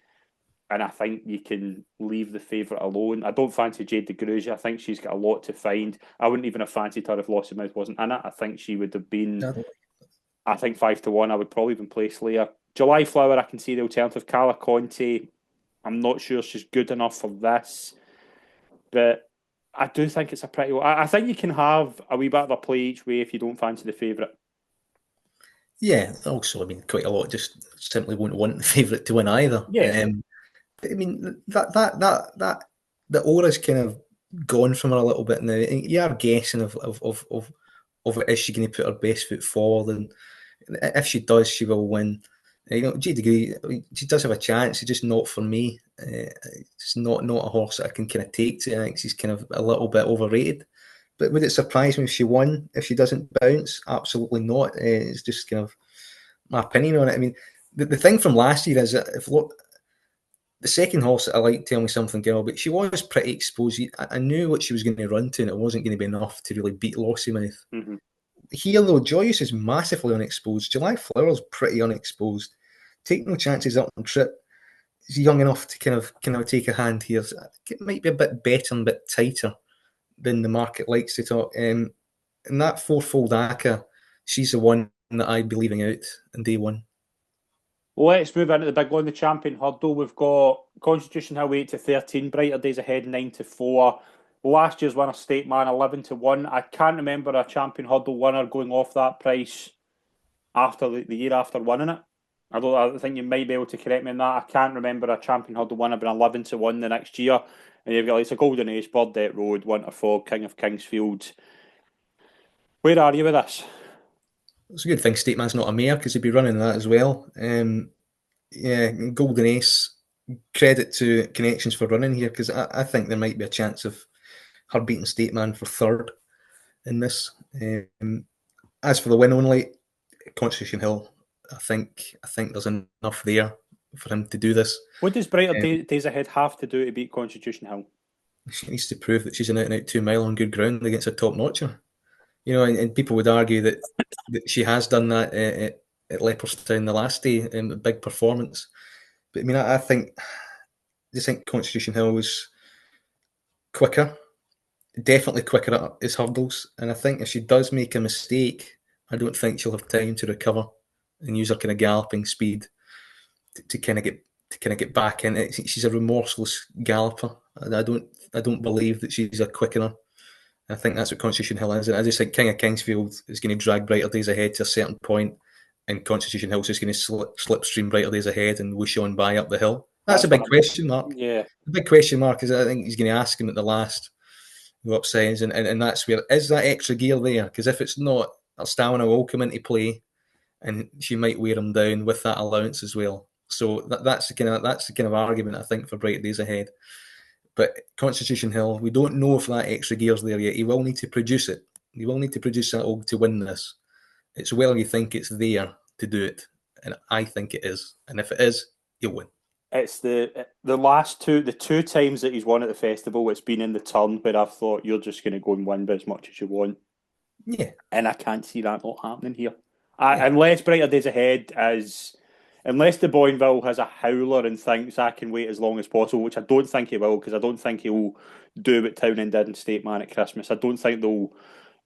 And I think you can leave the favourite alone. I don't fancy Jade de Gruge. I think she's got a lot to find. I wouldn't even have fancied her if Lossiemouth wasn't in it. I think she would have been, I think 5-1. I would probably even place Leah. July Flower, I can see the alternative. Cala Conte, I'm not sure she's good enough for this. But I do think it's a pretty. I think you can have a wee bit of a play each way if you don't fancy the favourite. Yeah, also, I mean, quite a lot just simply won't want the favourite to win either. Yeah. But I mean, that the aura's kind of gone from her a little bit now. You are guessing of is she going to put her best foot forward, and if she does, she will win. You know, G Degree, I mean, she does have a chance. It's just not for me. It's not a horse that I can kind of take to. I think she's kind of a little bit overrated. But would it surprise me if she won? If she doesn't bounce? Absolutely not. It's just kind of my opinion on it. I mean, the thing from last year is that if look, the second horse that I like, Tell Me Something Girl, but she was pretty exposed. I knew what she was going to run to, and it wasn't going to be enough to really beat Lossiemouth. Mm-hmm. Here, though, Joyous is massively unexposed. July Flower's pretty unexposed. Take no chances up on trip. He's young enough to kind of take a hand here. So it might be a bit better and a bit tighter than the market likes to talk. And that fourfold ACA, she's the one that I'd be leaving out in day one. Let's move into the big one, the champion hurdle. We've got Constitution Hill 8-13, Brighter Days Ahead 9-4. Last year's winner, State Man, 11-1. I can't remember a champion hurdle winner going off that price after the year after winning it. I think you might be able to correct me on that. I can't remember a champion hurdle winner being 11-1 the next year. And you've got like a Golden Ace, Burdett Road, Winter Fog, King of Kingsfield. Where are you with this? It's a good thing State Man's not a mare because he'd be running that as well. Yeah, Golden Ace. Credit to Connections for running here because I think there might be a chance of her beating State Man for third in this. As for the win only, Constitution Hill, I think there's enough there for him to do this. What does Brighter Days Ahead have to do to beat Constitution Hill? She needs to prove that she's an out and out 2 mile on good ground against a top notcher. You know, and people would argue that she has done that at Leopardstown the last day in a big performance. But I mean, I just think Constitution Hill was quicker, definitely quicker at his hurdles. And I think if she does make a mistake, I don't think she'll have time to recover and use her kind of galloping speed to kind of get back in it. She's a remorseless galloper. I don't believe that she's a quickener. I think that's what Constitution Hill is. And I just think King of Kingsfield is going to drag Brighter Days Ahead to a certain point, and Constitution Hill is just going to slipstream Brighter Days Ahead and whoosh on by up the hill. That's a big question mark. Yeah. The big question mark is I think he's going to ask him at the last go up signs, and that's where is that extra gear there? Because if it's not, her stamina will come into play, and she might wear him down with that allowance as well. So that's the kind of argument I think for Brighter Days Ahead. But Constitution Hill, we don't know if that extra gear's there yet. He will need to produce it. He will need to produce that to win this. It's whether you think it's there to do it, and I think it is. And if it is, he'll win. It's the last the two times that he's won at the festival, it's been in the turn where I've thought you're just going to go and win by as much as you want. Yeah. And I can't see that not happening here. Yeah. Unless Brighter Days Ahead unless the Boynville has a howler and thinks I can wait as long as possible, which I don't think he will, because I don't think he'll do what Townend did in State Man at Christmas. I don't think there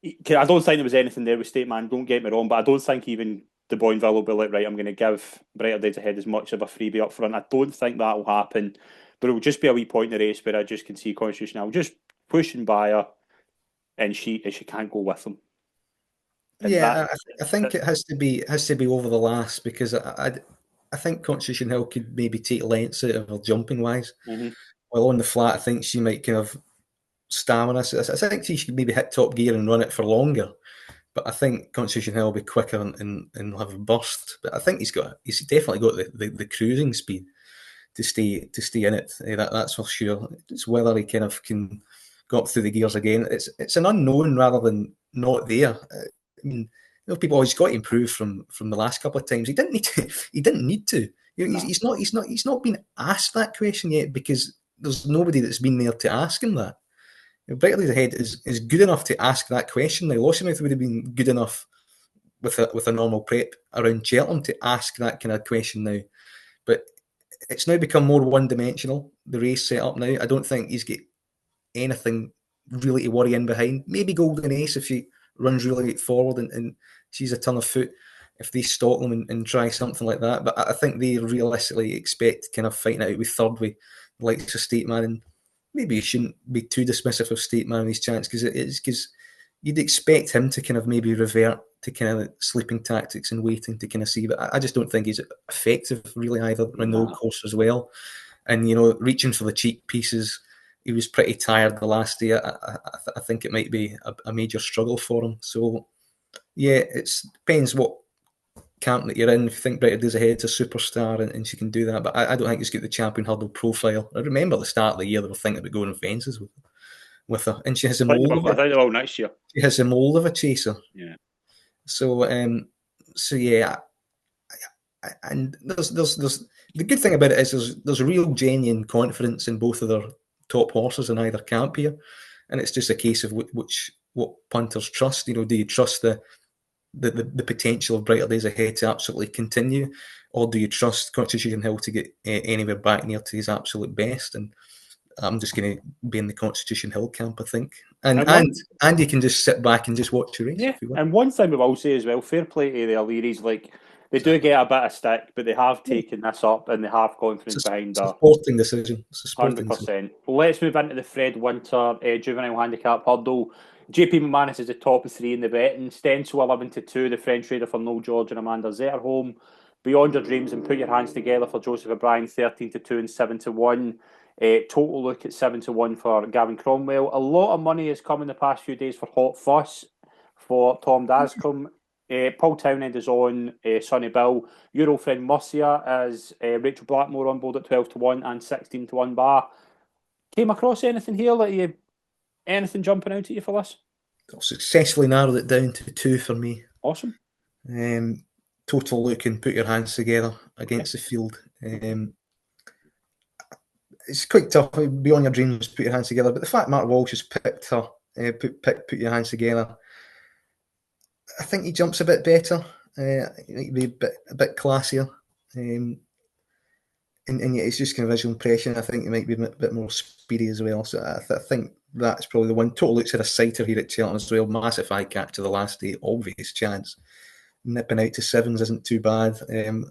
was anything there with State Man, don't get me wrong, but I don't think even the Boynville will be like, right, I'm going to give Brighter Days Ahead as much of a freebie up front. I don't think that will happen, but it will just be a wee point in the race where I just can see Constitution Hill just pushing by her, and she can't go with them. and that. Yeah, I think it has to be over the last, because I think Constitution Hill could maybe take lengths out of her jumping wise. Mhm. While on the flat, I think she might kind of stamina. I think she should maybe hit top gear and run it for longer. But I think Constitution Hill will be quicker and have a burst. But I think he's definitely got the cruising speed to stay in it. That's for sure. It's whether he kind of can go up through the gears again. It's an unknown rather than not there. I mean, people always got to improve from the last couple of times. He didn't need to. He didn't need to. No, He's not been asked that question yet, because there's nobody that's been there to ask him that. Brightley's Ahead is good enough to ask that question. Now, Lossiemouth would have been good enough with a normal prep around Cheltenham to ask that kind of question now. But it's now become more one dimensional, the race set up now. I don't think he's got anything really to worry in behind. Maybe Golden Ace if she runs really forward and she's a ton of foot, if they stalk them and try something like that. But I think they realistically expect kind of fighting it out with third with the likes of State Man. And maybe you shouldn't be too dismissive of State Man and his chance, because you'd expect him to kind of maybe revert to kind of sleeping tactics and waiting to kind of see. But I just don't think he's effective really either on the old no. course as well. And reaching for the cheek pieces, he was pretty tired the last day. I think it might be a major struggle for him. So yeah, it depends what camp that you're in. If you think Brighter Days Ahead's a superstar and she can do that, but I don't think he's got the champion hurdle profile. I remember at the start of the year they were thinking about going on fences with her, and she has the mold of I it. think they're all next year. She has the mold of a chaser. Yeah. So yeah, and there's the good thing about it is there's real genuine confidence in both of their top horses in either camp here, and it's just a case of what punters trust. Do you trust the potential of Brighter Days Ahead to absolutely continue, or do you trust Constitution Hill to get anywhere back near to his absolute best? And I'm just going to be in the Constitution Hill camp, I think. And And and one, and you can just sit back and just watch the race yeah, if you want. and one thing we will say as well, fair play to the O'Learys, like they do Exactly. get a bit of stick, but they have Yeah. taken this up and they have confidence behind It's a her. sporting decision. It's a sporting decision. 100%. Let's move into the Fred Winter juvenile handicap hurdle. JP McManus is the top of three in the betting. Stencil 11 to 2, the French raider for Noel George and Amanda Zetterholm. Beyond Your Dreams and Put Your Hands Together for Joseph O'Brien, 13 to 2 and 7 to 1. Total Look at 7 to 1 for Gavin Cromwell. A lot of money has come in the past few days for Hot Fuss for Tom Dascombe. Paul Townend is on Sonny Bill. Euro friend Murcia as Rachel Blackmore on board at 12 to 1 and 16 to 1 bar. Came across anything here that anything jumping out at you for this? I've successfully narrowed it down to two for me. Awesome. Um, Total Look and Put Your Hands Together Okay. against the field. It's quite tough. Beyond Your Dreams, Put Your Hands Together. But the fact Mark Walsh has picked her, put Your Hands Together, I think he jumps a bit better. He might be a bit classier. And yet it's just kind of visual impression. I think he might be a bit more speedy as well. So I think that's probably the one. Total Looks had a sighter here at Cheltenham as well. Massive high catch to the last day, obvious chance. Nipping out to sevens isn't too bad, and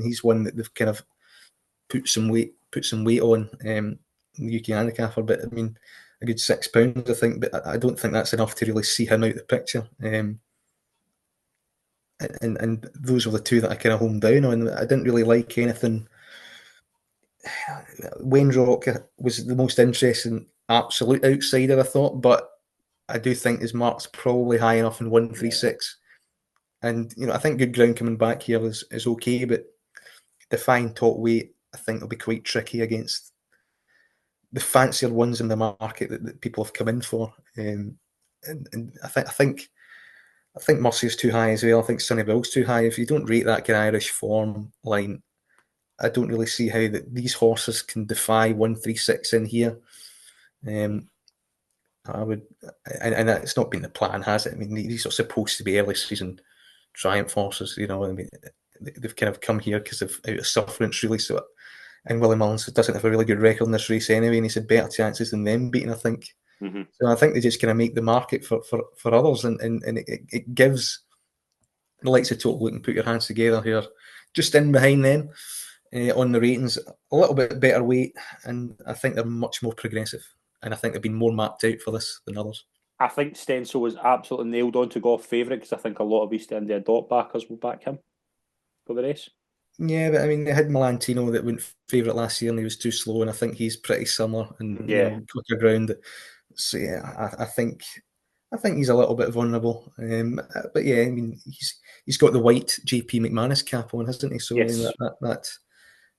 he's one that they've kind of put some weight on. The UK handicapper, but I mean, a good £6, I think, but I don't think that's enough to really see him out the picture. And those were the two that I kind of honed down on. I didn't really like anything. Wayne Rock was the most interesting absolute outsider, I thought, but I do think his mark's probably high enough in 136. And I think good ground coming back here is okay, but defying top weight, I think will be quite tricky against the fancier ones in the market that people have come in for. And I think Mercy's too high as well. I think Sonny Bill's too high. If you don't rate that kind of Irish form line, I don't really see how these horses can defy 136 in here. I would, and it's not been the plan, has it? I mean, these are supposed to be early season triumph horses. I mean, they've kind of come here because of out of sufferance, really. So, and Willie Mullins doesn't have a really good record in this race anyway, and he's had better chances than them beating, I think. Mm-hmm. So I think they just kind of make the market for others, and it gives the likes of Total Look and Put Your Hands Together here, just in behind them on the ratings, a little bit better weight, and I think they're much more progressive, and I think they've been more mapped out for this than others. I think Stencil was absolutely nailed on to go off favourite because I think a lot of East India dot backers will back him for the race. Yeah, but I mean, they had Melantino that went favourite last year, and he was too slow, and I think he's pretty similar, and Yeah, quicker ground. So yeah, I think he's a little bit vulnerable. But yeah, I mean, he's got the white JP McManus cap on, hasn't he? So I mean, yes,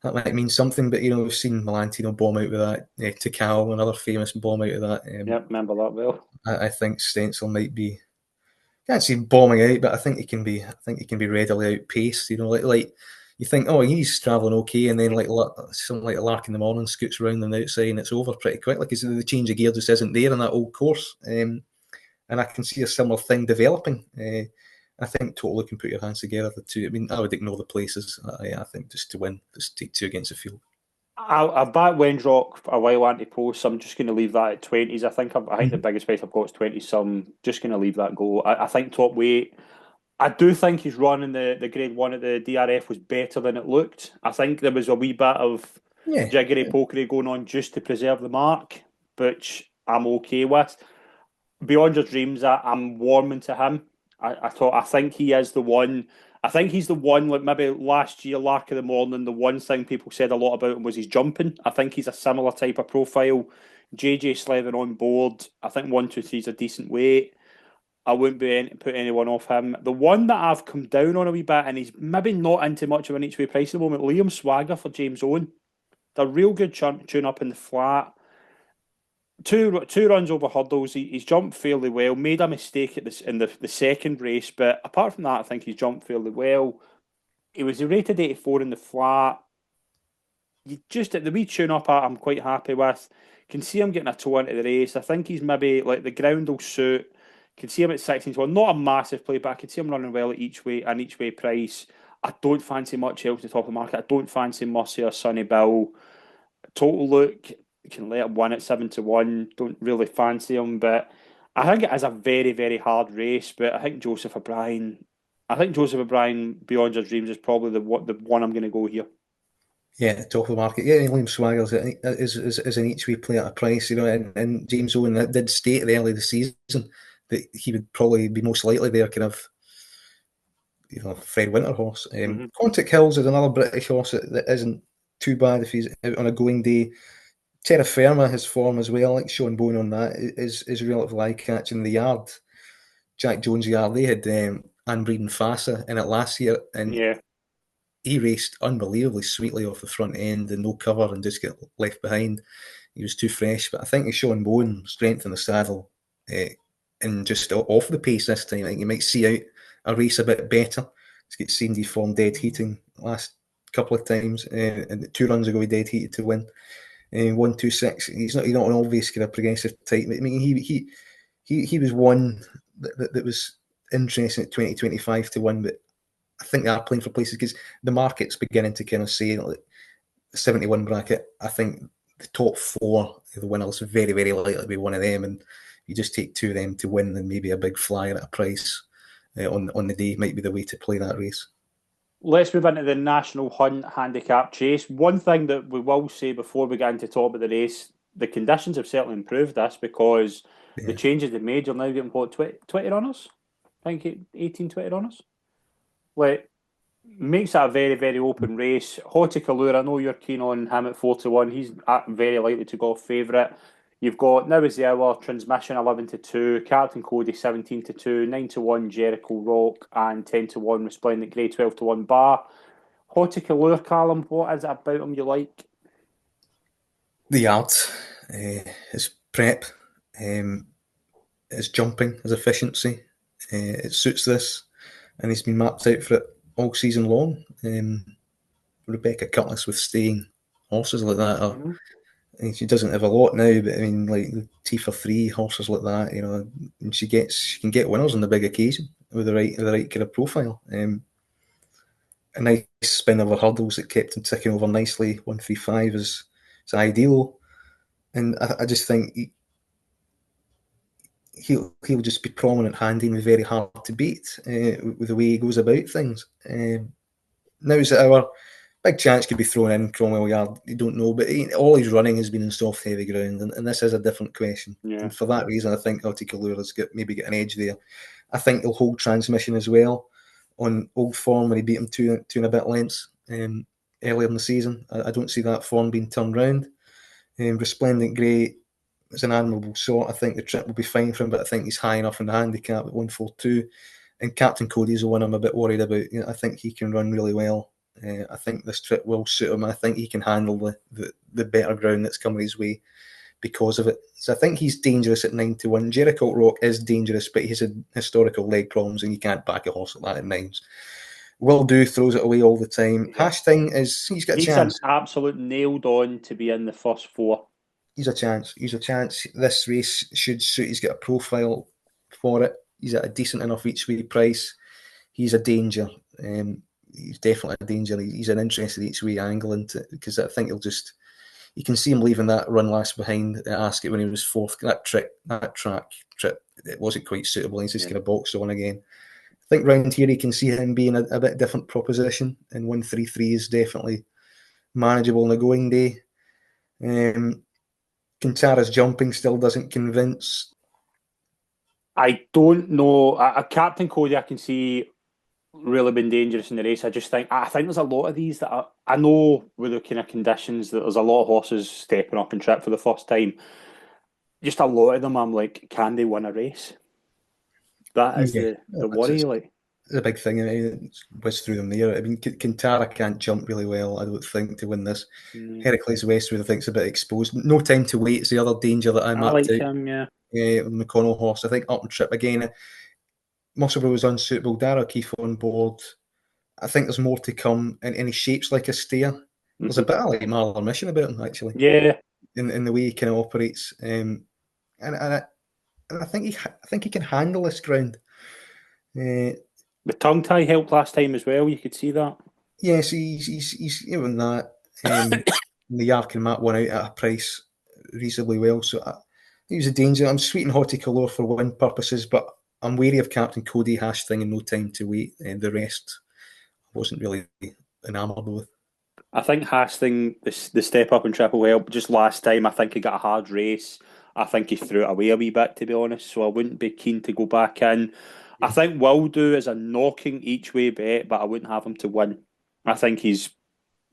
that might mean something. But we've seen Melantino bomb out with that. Tikal, another famous bomb out of that. yep, remember that well. I think Stencil might be. Can't see bombing out, but I think he can be. I think he can be readily outpaced. Like you think, oh, he's travelling okay, and then like something like a lark in the morning scoots around on the outside, and it's over pretty quickly because the change of gear just isn't there in that old course. And I can see a similar thing developing. I think totally can put your hands together the two. I mean, I would ignore the places. I think just to win, just take two against the field. I've backed Wendrock a while anti-post, so I'm just going to leave that at 20s. I think the Mm-hmm. biggest price I've got is 20, so I'm just going to leave that go. I think top weight, I do think his run in the Grade 1 at the DRF was better than it looked. I think there was a wee bit of Yeah, jiggery pokery going on just to preserve the mark, which I'm okay with. Beyond Your Dreams, I'm warming to him. I think he is the one. I think he's the one. Like maybe last year, Lark of the Morning, the one thing people said a lot about him was his jumping. I think he's a similar type of profile. JJ Slevin on board. I think 1, 2, 3 is a decent weight. I wouldn't put anyone off him. The one that I've come down on a wee bit, and he's maybe not into much of an each way price at the moment. Liam Swagger for James Owen. They're real good tune up in the flat. Two runs over hurdles. He's jumped fairly well. Made a mistake at this in the second race, but apart from that, I think he's jumped fairly well. He was rated 84 in the flat. You just at the wee tune up, I'm quite happy with. Can see him getting a toe into the race. I think he's maybe like the ground will suit. Can see him at 16 to 1. Not a massive play, but I can see him running well at each way price. I don't fancy much else at the top of the market. I don't fancy Mussy or Sonny Bill. Total look, you can let him win at 7 to 1. Don't really fancy him, but I think it is a very, very hard race. But I think Joseph O'Brien Beyond Your Dreams is probably the one I'm going to go here. yeah, top of the market. Yeah, Liam Swagger's is an each way play at a price, and James Owen did state at the early of the season that he would probably be most likely there, kind of, Fred Winter horse. Mm-hmm. Quantic Hills is another British horse that isn't too bad if he's out on a going day. Terra Firma, his form as well, like Sean Bone on that, is relatively eye catching. The yard, Jack Jones yard, they had Anne Breeden Fassa in it last year, and Yeah, he raced unbelievably sweetly off the front end and no cover and just get left behind. He was too fresh, but I think he's Sean Bone strength in the saddle and just off the pace this time. I think you might see out a race a bit better. He's got seen form dead heating last couple of times, and 2 runs ago he dead heated to win. 1, 2, 6. He's not an obvious kind of progressive type. I mean, he was one that was interesting at 2025 to win, but I think they are playing for places because the market's beginning to kind of say like, the 71 bracket. I think the top four of the winners very, very likely to be one of them, and you just take two of them to win, and maybe a big flyer at a price on the day might be the way to play that race. let's move into the National Hunt Handicap Chase. One thing that we will say before we get into talk about the race, the conditions have certainly improved this because the Yeah. changes they've made. You're now getting what 20 runners? I think 18, 20 runners. Like makes it a very, very open race. Horticolor, I know you're keen on him at 4 to 1. He's very likely to go favourite. You've got Now Is the Hour, Transmission 11 to 2, Captain Cody 17 to 2, 9 to 1, Jericho Rock, and 10 to 1, Resplendent Grey 12 to 1 bar. Horticolor, Callum, what is it about him you like? The art, his prep, his jumping, his efficiency, it suits this, and he's been mapped out for it all season long. Rebecca Cutlass with staying horses like that are. Mm-hmm. She doesn't have a lot now, but I mean, like the T for 3 horses like that, and she can get winners on the big occasion with the right kind of profile. A nice spin over hurdles that kept him ticking over nicely. 135 is ideal, and I just think he'll just be prominent handy and be very hard to beat with the way he goes about things. Now is our big chance could be thrown in Cromwell Yard. You don't know, but all his running has been in soft, heavy ground, and this is a different question. Yeah. And for that reason, I think Horticultura has maybe got an edge there. I think he'll hold transmission as well on old form when he beat him two and a bit lengths earlier in the season. I don't see that form being turned round. Resplendent Grey is an admirable sort. I think the trip will be fine for him, but I think he's high enough in the handicap at 142. And Captain Cody's the one I'm a bit worried about. I think he can run really well. I think this trip will suit him. I think he can handle the better ground that's coming his way because of it. So I think he's dangerous at 9-1. Jericho Rock is dangerous, but he's had historical leg problems, and you can't back a horse like that at nines. Will Do throws it away all the time. Yeah. Hashting he's got a He's chance. an absolute nailed on to be in the first four. He's a chance. This race should suit. He's got a profile for it. He's at a decent enough each way price. He's a danger. He's definitely a danger. He's an interesting each way angle into it, because I think you can see him leaving that run last behind at Ascot when he was fourth. That track trip, it wasn't quite suitable. He's just going to box on again. I think round here you can see him being a bit different proposition, and 133 is definitely manageable on a going day. Quintara's jumping still doesn't convince. I don't know. Captain Cody, I can see really been dangerous in the race. I think there's a lot of these that I know with the kind of conditions that there's a lot of horses stepping up and trip for the first time. Just a lot of them, I'm like, can they win a race? That is the worry. Like, it's a big thing. I mean, it's whizzed through them there. I mean, Quintara can't jump really well, I don't think, to win this. Heracles Westwood, I think, is a bit exposed. No Time to Wait is the other danger that I like mapped out. him, yeah. McConnell horse, I think, up and trip again. Musselburgh was unsuitable. Darragh O'Keefe on board. I think there's more to come, and he shapes like a steer. There's a bit of like Marler Mission about him, actually. Yeah. In the way he kind of operates, and I think he can handle this ground. The tongue tie helped last time as well. You could see that. Yes, he's even that. The Yark and Matt won out at a price reasonably well, so he was a danger. I'm sweet and Horticolor for win purposes, but I'm wary of Captain Cody, Hashting, and No Time to Wait. And the rest I wasn't really enamoured with. I think Hastings, the step up and triple help, just last time, I think he got a hard race. I think he threw it away a wee bit, to be honest, so I wouldn't be keen to go back in. I think Will Do is a knocking each way bet, but I wouldn't have him to win. I think he's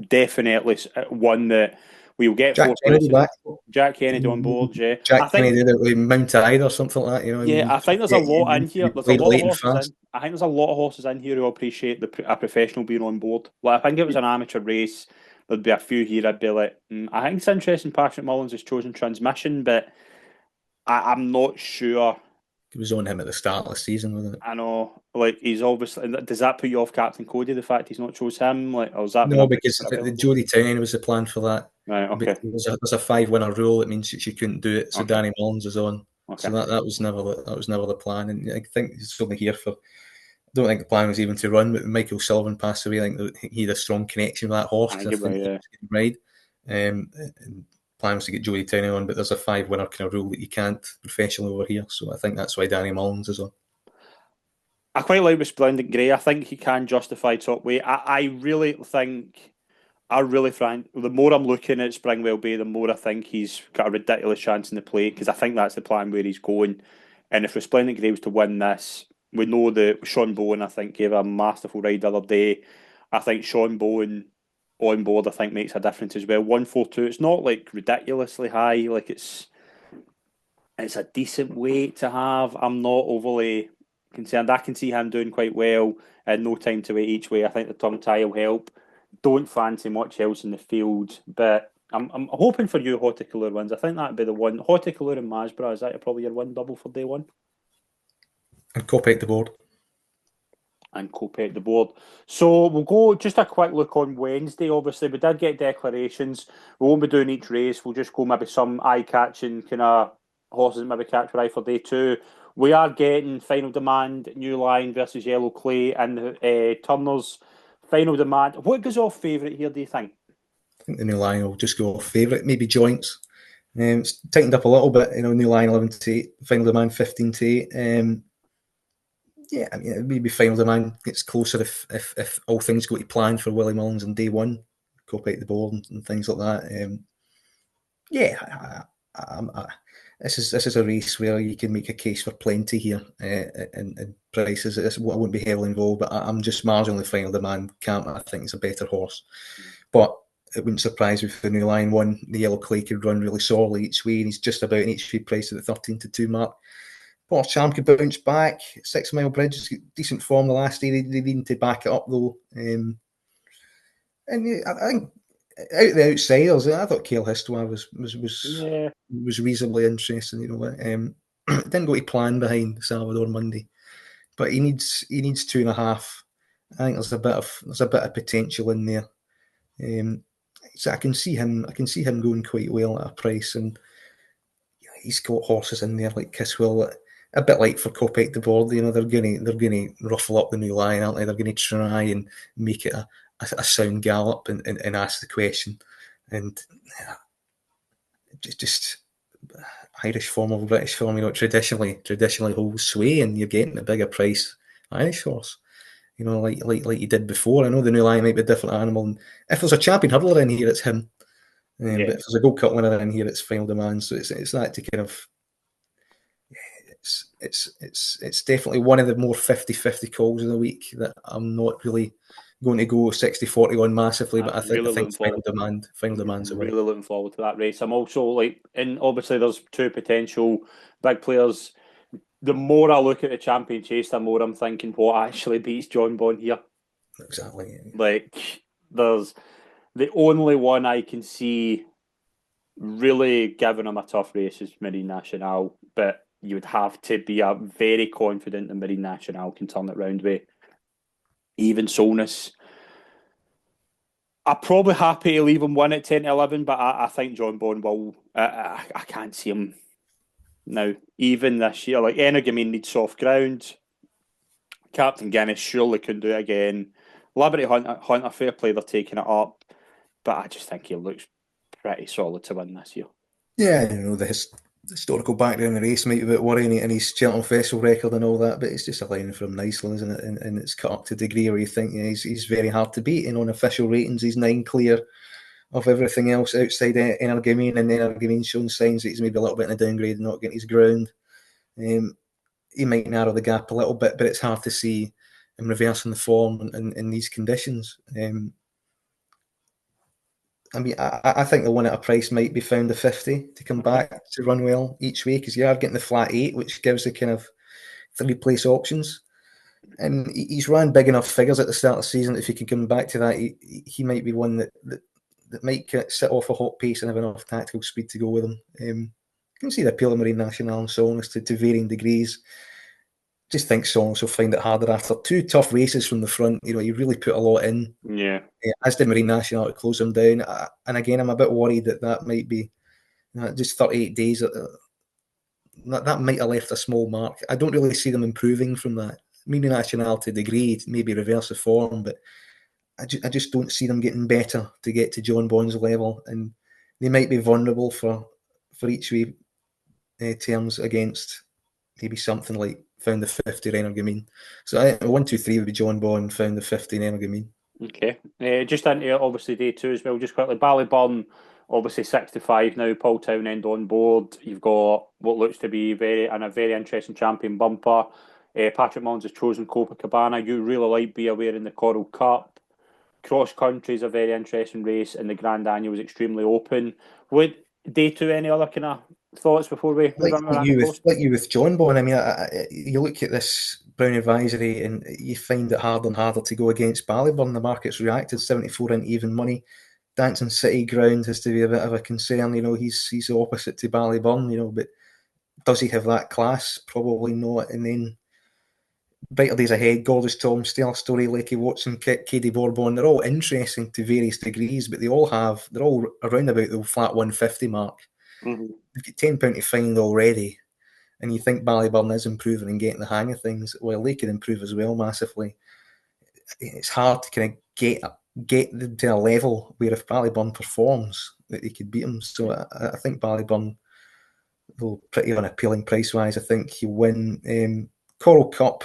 definitely one that we'll get. Jack Kennedy back. Jack Kennedy on board, yeah. Kennedy with Mount Ide or something like that, you know. Yeah, I think there's a lot in here. There's a lot of horses in. I think there's a lot of horses in here who appreciate a professional being on board. Like, I think it was an amateur race. There'd be a few here I'd be like, I think it's interesting Patrick Mullins has chosen Transmission, but I'm not sure. It was on him at the start of the season, wasn't it? I know, like, he's obviously. Does that put you off Captain Cody, the fact he's not chose him? Like, or was that no, because the Jodie Townend was the plan for that. Right, okay. There's a 5-winner rule. It means she couldn't do it. So okay. Danny Mullins is on. Okay. So that was never the plan. And I think he's only here for. I don't think the plan was even to run. But Michael Sullivan passed away. I think he had a strong connection with that horse. I think ride. And plan was to get Jodie Townend on, but there's a 5-winner kind of rule that you can't professionally over here. So I think that's why Danny Mullins is on. I quite like Resplendent Grey. I think he can justify top weight. I really think. The more I'm looking at Springwell Bay, the more I think he's got a ridiculous chance in the plate, because I think that's the plan where he's going. And if Resplendent Grey was to win this, we know that Sean Bowen, I think, gave a masterful ride the other day. I think Sean Bowen on board, I think, makes a difference as well. 142, it's not like ridiculously high, like it's a decent weight to have. I'm not overly concerned. I can see him doing quite well and No Time to Wait each way. I think the tongue tie will help. Don't fancy much else in the field, but I'm hoping for you Horticolor wins. I think that'd be the one. Horticolor and Masborough, is that probably your win double for day one? And Kopek the board. So we'll go just a quick look on Wednesday. Obviously, we did get declarations. We won't be doing each race. We'll just go maybe some eye-catching kind of horses that maybe catch your eye for day two. We are getting Final Demand, New Line versus Yellow Clay, and Turners. Final Demand. What goes off favourite here, do you think? I think the New Line will just go off favourite. Maybe Joints. It's tightened up a little bit. New Line 11-8, Final Demand 15-8. Yeah, I mean, maybe Final Demand gets closer if all things go to plan for Willie Mullins on day one. cope out the board and things like that. Yeah, this is a race where you can make a case for plenty here, and prices. I wouldn't be heavily involved, but I'm just marginally Final Demand camp. I think it's a better horse, but it wouldn't surprise me if the New Lion won. The Yellow Clay could run really sorely each way, and he's just about an HV price at the 13-2 mark. Port Charm could bounce back. 6 Mile Bridge is decent form the last day. They need to back it up though. And I think out of the outsiders, I thought Kale Histowa Yeah, was reasonably interesting. You know, didn't go to plan behind Salvador Mundy, but he needs 2.5. I think there's a bit of potential in there. So I can see him going quite well at a price, and he's got horses in there like Kiswell, a bit like for Copec the Board. You know, they're gonna ruffle up the New Lion, aren't they? They're gonna try and make it a sound gallop and ask the question, and just Irish form or British form, you know, traditionally holds sway, and you're getting a bigger price Irish horse. You know, like you did before. I know the New Lion might be a different animal. And if there's a champion hurdler in here, it's him. yeah. But if there's a Gold Cup winner in here, it's Final Demand. So it's that to kind of it's definitely one of the more 50-50 calls of the week that I'm not really going to go 60-40 on massively, but I I'm think really looking forward. Final Demand's a winner. Really looking forward to that race. I'm also like, and obviously there's two potential big players. The more I look at the champion chase, the more I'm thinking what actually beats John Bond here. Exactly. Like, there's the only one I can see really giving him a tough race is Marine National, but you would have to be a very confident that Marine National can turn it round with even Solness. I'm probably happy to leave him win at 10-11, but I think John Bond will. I can't see him now, even this year. Like, Energamine needs soft ground. Captain Guinness surely can do it again. Liberty Hunter, fair play, they're taking it up, but I just think he looks pretty solid to win this year. Yeah, you know, the historical background of the race might be a bit worrying, and his Cheltenham Festival record and all that, but it's just a line from nicely, isn't it? And it's cut up to a degree where you think, yeah, he's very hard to beat, and on official ratings, he's 9 clear of everything else outside Energamine, and Energamine showing signs that he's maybe a little bit in a downgrade and not getting his ground. He might narrow the gap a little bit, but it's hard to see him reversing the form in these conditions. I mean, I think the one at a price might be found the 50 to come back to run well each way, because you are getting the flat 8, which gives the kind of 3 place options. And he's ran big enough figures at the start of the season. If he can come back to that, he might be one that might sit off a hot pace and have enough tactical speed to go with him. You can see the appeal of Marine National and Solness to varying degrees. Just think Solness will find it harder after 2 tough races from the front. You know, he really put a lot in. Yeah. As did Marine National to close him down. And again, I'm a bit worried that might be just 38 days. That might have left a small mark. I don't really see them improving from that. Marine National to a degree, maybe reverse the form, but I just don't see them getting better to get to John Bond's level. And they might be vulnerable for each way terms against maybe something like found the 50 Energamine. So I think 1, 2, 3 would be John Bond, found the 50 Energamine. Okay. Just into obviously day two as well, just quickly. Ballyburn, obviously 65 now, Paul Townend on board. You've got what looks to be a very interesting champion bumper. Patrick Mullins has chosen Copacabana. You really like Be Aware in the Coral Cup. Cross country is a very interesting race, and the Grand Annual is extremely open. Would day two any other kind of thoughts before we move on around the post? Like you with John Bond, I mean, you look at this Brown Advisory and you find it harder and harder to go against Ballyburn. The market's reacted 74 into even money. Dancing City ground has to be a bit of a concern. You know, he's opposite to Ballyburn. You know, but does he have that class? Probably not. And then Brighter Days Ahead, Gorgeous Tom, Stellar Story, Lakey Watson, Katie Bourbon, they're all interesting to various degrees, but they're all around about the flat 150 mark. Mm-hmm. They've got £10 to find already, and you think Ballyburn is improving and getting the hang of things. Well, they could improve as well massively. It's hard to kind of get them to a level where if Ballyburn performs, that they could beat them. So I think Ballyburn will pretty unappealing price wise. I think he win Coral Cup.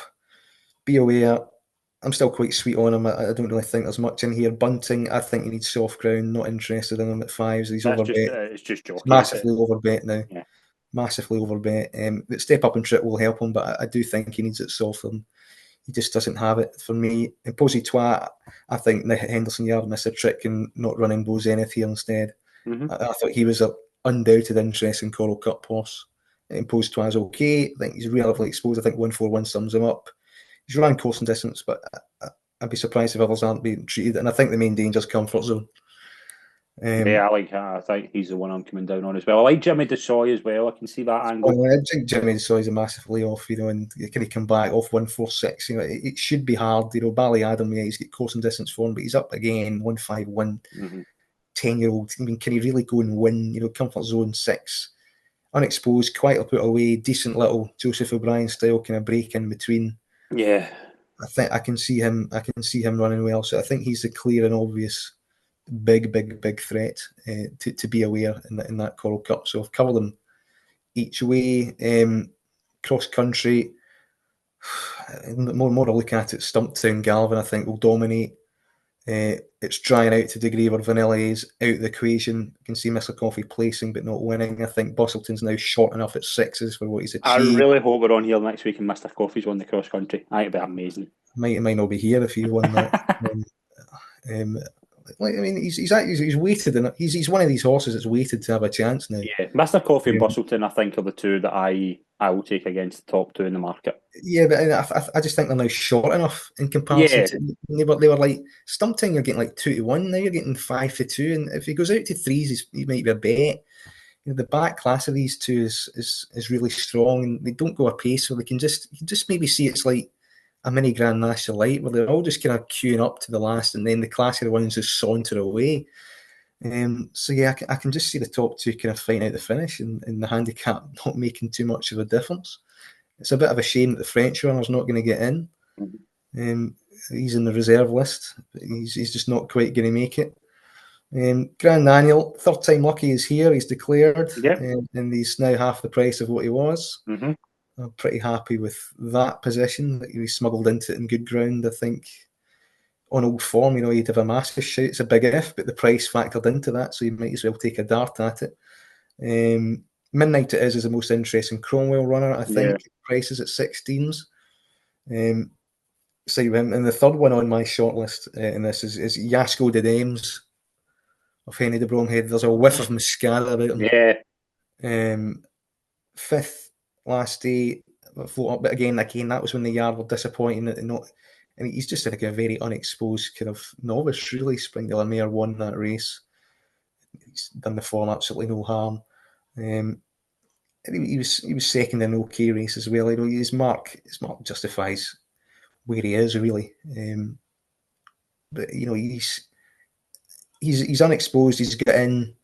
Be Aware, I'm still quite sweet on him. I don't really think there's much in here. Bunting, I think he needs soft ground. Not interested in him at fives. He's That's just overbet. it's just He's jockeying, is it? massively overbet now. Yeah. Massively overbet. The step up and trip will help him, but I do think he needs it soft. And he just doesn't have it for me. In Posey Twat, I think Nick Henderson Yard missed a trick in not running Bo Zenith here instead. Mm-hmm. I thought he was an undoubted interest in Coral Cup horse. In Posey Twat's okay. I think he's relatively exposed. I think 141 sums him up. He's running course and distance, but I'd be surprised if others aren't being treated. And I think the main danger is comfort zone. Yeah, I like that. I think he's the one I'm coming down on as well. I like Jimmy Desoy as well. I can see that angle. I think Jimmy Desoy's a massive layoff, and can he come back off 146? It should be hard. Bally Adam, yeah, he's got course and distance form, but he's up again, 151, Mm-hmm. 10-year-old. I mean, can he really go and win? Comfort zone 6, unexposed, quietly put away, decent little Joseph O'Brien style kind of break in between. Yeah. I think I can see him. I can see him running well. So I think he's the clear and obvious big threat to be aware in that Coral Cup. So I've covered them each way. Cross country, more I look at it, Stumptown Galvin, I think, will dominate. It's drying out to a degree where Vanilla is out of the equation. You can see Mr. Coffee placing but not winning. I think Bustleton's now short enough at sixes for what he's I achieved. really hope we're on here next week and Mr. Coffee's won the cross country. I think it'd be amazing. Might not be here if he won that. um, he's waited, and he's one of these horses that's waited to have a chance now. Yeah, Mr. Coffee and Um, Bustleton, I think, are the two that I will take against the top two in the market. Yeah, but I just think they're now short enough in comparison Yeah, to they were like Stumptown. You're getting like 2-1 now. You're getting 5-2, and if he goes out to threes, he might be a bet. The back class of these two is really strong, and they don't go a pace, so they can just maybe see it's like a mini Grand National Light where they're all just kind of queuing up to the last, and then the classier ones just saunter away. So yeah, I can just see the top two kind of fighting out the finish, and the handicap not making too much of a difference. It's a bit of a shame that the French runner's not going to get in. Um, he's in the reserve list. But he's just not quite going to make it. Grand Daniel, third time lucky is here. He's declared, yeah. and he's now half the price of what he was. Mm-hmm. I'm pretty happy with that position. That he smuggled into it in good ground. I think on old form, he'd have a massive shout. It's a big if, but the price factored into that, so you might as well take a dart at it. Midnight It is the most interesting Cromwell runner, I think. Yeah. Prices at 16s. So and the third one on my shortlist in this is Yasko de Dames of Henry de Bromhead. There's a whiff of mascara about him. Yeah. Fifth last day, float up, but again, that was when the yard were disappointing. And he's just like a very unexposed kind of novice, really. Springdale Mare won that race. He's done the form absolutely no harm. He was second in an okay race as well. His mark justifies where he is really. But he's unexposed. He's got in,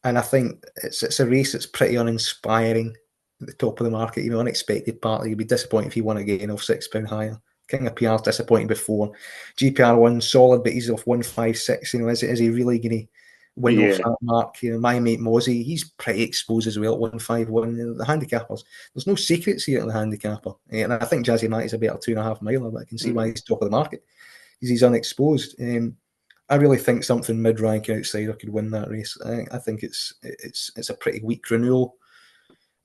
and I think it's a race that's pretty uninspiring at the top of the market. Unexpected partly. You'd be disappointed if he won again off £6 higher. King of PR's disappointing before. GPR won solid, but he's off 156. Is he really going to win off that mark? My mate Mozzie, he's pretty exposed as well at 151. The handicappers, there's no secrets here at the handicapper, and I think Jazzy Knight is a better 2.5 miler, but I can see why he's top of the market because he's unexposed. I really think something mid-rank outsider could win that race. I think it's a pretty weak renewal.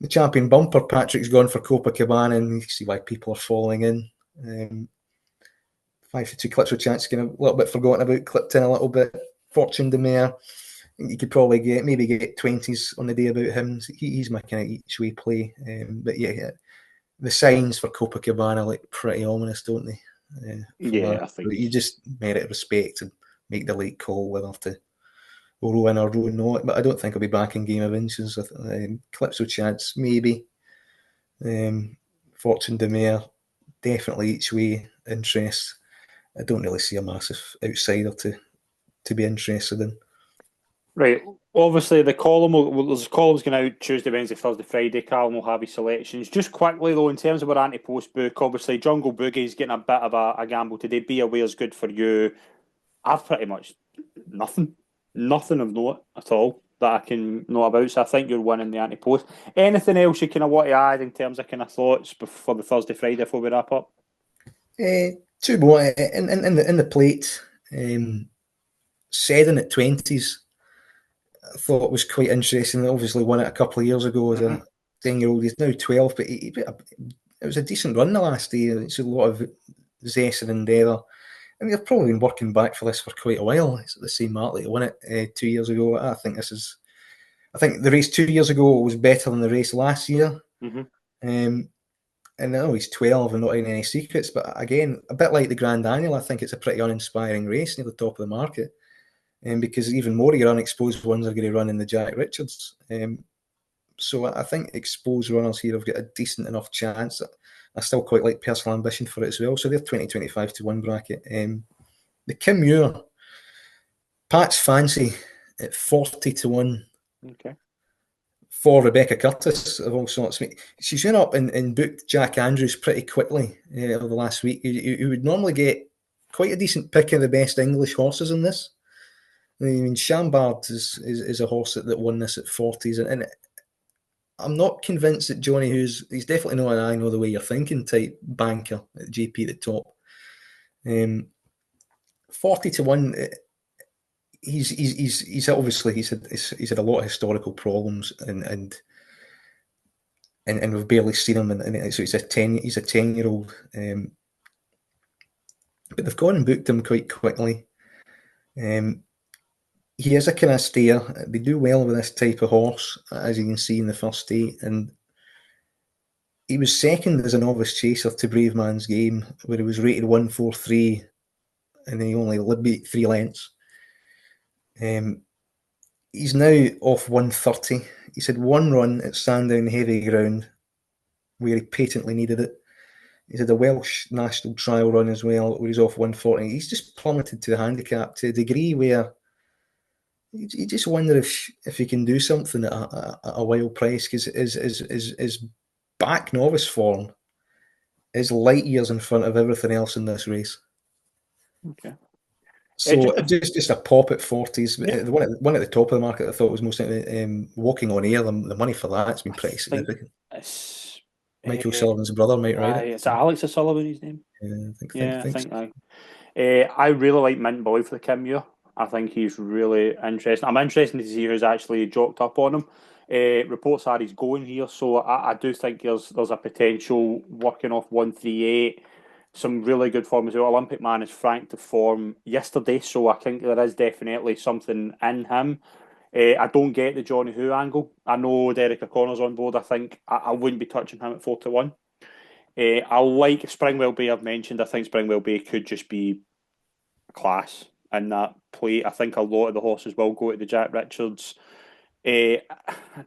The champion bumper, Patrick's gone for Copacabana, and you can see why people are falling in. 5-2 Clips with chance, getting a little bit forgotten about, clipped in a little bit. Fortune de Mare, you could probably get 20s on the day about him. He's my kind of each way play. But yeah, the signs for Copacabana look pretty ominous, don't they? I think you just merit respect and make the late call whether to row in or row not. But I don't think I'll be back in Game of Inches. Clips with chance, maybe. Fortune de Mare, definitely each way interest. I don't really see a massive outsider to be interested in. Right. Obviously, the column there's columns going out Tuesday, Wednesday, Thursday, Friday. Callum will have his selections. Just quickly though, in terms of our anti-post book, obviously Jungle Boogie's getting a bit of a gamble today. Be Aware is good for you. I've pretty much nothing of note at all that I can know about. So I think you're winning the anti-post. Anything else you kind of want to add in terms of kind of thoughts before the Thursday, Friday before we wrap up? Two more in the plate. Seddon at 20s, I thought was quite interesting. Obviously, won it a couple of years ago as Mm-hmm. a 10-year-old. He's now 12, but it was a decent run the last year. It's a lot of zest and endeavour. I mean, they've probably been working back for this for quite a while. It's the same Martley that won it 2 years ago. I think this is. I think the race 2 years ago was better than the race last year. Mm-hmm. Um, and I know he's 12 and not in any secrets, but again, a bit like the Grand Annual, I think it's a pretty uninspiring race near the top of the market. Because even more of your unexposed ones are going to run in the Jack Richards. So I think exposed runners here have got a decent enough chance. I still quite like Personal Ambition for it as well. So they're 2025 to 1 bracket. The Kim Muir, Pat's Fancy at 40 to 1 Okay. for Rebecca Curtis of all sorts. She's went up and booked Jack Andrews pretty quickly over the last week. You would normally get quite a decent pick of the best English horses in this. I mean, Chambard is a horse that won this at 40s, and I'm not convinced that Johnny he's definitely not an I know the way you're thinking type banker at GP at the top. 40 to 1, he's obviously he's had a lot of historical problems, and we've barely seen him, and so he's a 10-year-old, but they've gone and booked him quite quickly. He is a kind of steer. They do well with this type of horse, as you can see in the first day. And he was second as a novice chaser to Brave Man's Game, where he was rated 143, and then he only beat 3 lengths. He's now off 130. He's had one run at Sandown Heavy Ground, where he patently needed it. He's had a Welsh national trial run as well, where he's off 140. He's just plummeted to the handicap to a degree where you just wonder if he can do something at a wild price, because his back novice form is light years in front of everything else in this race. Okay. So just a pop at 40s. Yeah. The one at the top of the market I thought was most Walking on Air. The money for that's been pretty I think significant. it's Michael Sullivan's brother might ride it. it's Alex O'Sullivan, his name. Yeah, Yeah, I think so. think I really like Mint Boy for the Kim Muir. I think he's really interesting. I'm interested to see who's actually jocked up on him. Reports are he's going here, so I do think there's a potential working off 138. Some really good form as well. Olympic Man is frank to form yesterday, so I think there is definitely something in him. I don't get the Johnny Who angle. I know Derek O'Connor's on board. I think I wouldn't be touching him at 4 to 1. I like Springwell Bay. I've mentioned. I think Springwell Bay could just be class in that plate. I think a lot of the horses will go to the Jack Richards. I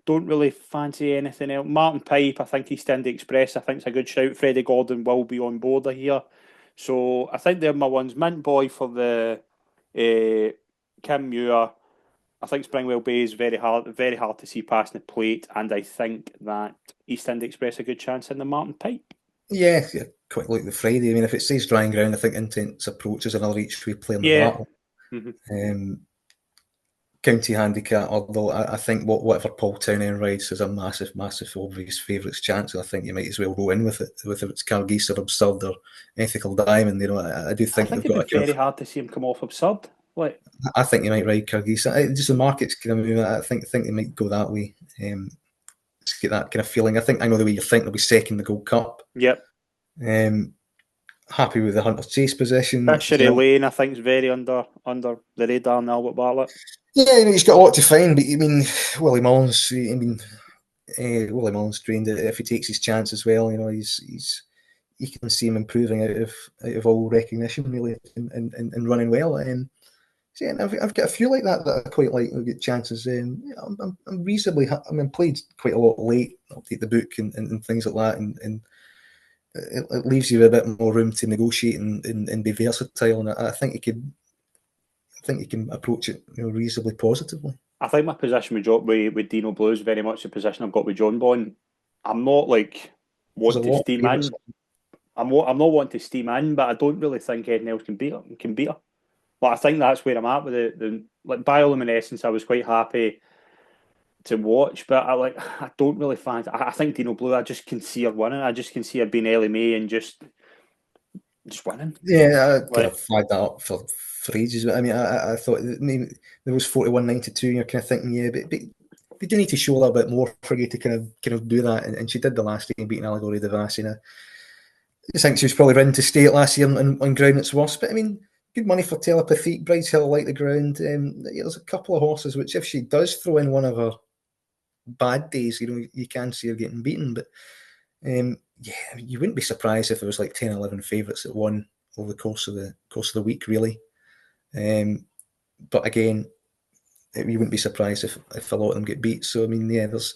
don't really fancy anything else. Martin Pipe, I think East India Express, I think it's a good shout. Freddie Gordon will be on board here. So I think they're my ones. Mint Boy for the Kim Muir. I think Springwell Bay is very hard to see passing the plate, and I think that East India Express a good chance in the Martin Pipe. Yeah, quite like the Friday. I mean, if it stays drying ground, I think Intense Approach is another each way play in the Yeah. battle. Mm-hmm. County handicap, although I think whatever Paul Townend rides is a massive, massive obvious favourites chance, and I think you might as well go in with it, whether it's Cargis or Absurd or Ethical Diamond. I do I think think they've it'd got be very hard to see him come off absurd. Like, I think you might ride Cargis. Just the market's kind of moving. I think they might go that way. Just get that kind of feeling. I know the way you think they'll be second the Gold Cup. yep. Happy with the Hunter's Chase position. Fishery Lane, I think, is very under the radar in Albert Bartlett. Yeah, he's got a lot to find, but I mean, Willie Mullins. Willie Mullins trained it. If he takes his chance as well, you can see him improving out of all recognition really, and running well. So yeah, I've got a few like that I quite like. I've got chances. I'm reasonably. Played quite a lot late. I'll take the book and things like that, and it leaves you a bit more room to negotiate and be versatile. And I think you can approach it reasonably positively. I think my position with Dino Blue is very much the position I've got with John Bon. I'm not like There's a want to lot of steam favourites. in. I'm not wanting to steam in, but I don't really think anything else can beat her. Can beat her. But I think that's where I'm at with the like bioluminescence. I was quite happy to watch, but I don't really fancy. I think Dino Blue. I just can see her winning. I just can see her being Ellie May and just just winning. Yeah, I kind Like, of flagged that up for ages. I mean, I thought maybe there was 41-92, and you're kind of thinking, yeah, but they do need to show a little bit more for you to kind of do that. And she did the last game, beating Allegory Devassi. And I think she was probably ready to stay it last year on ground that's worse. But I mean, good money for Telepathy. Bride's Hill like the ground. There's a couple of horses which, if she does throw in one of her bad days, you can see her getting beaten. But yeah, you wouldn't be surprised if there was like 10, 11 favourites that won over the course of the week, really. But again, you wouldn't be surprised if a lot of them get beat. So I mean, yeah, there's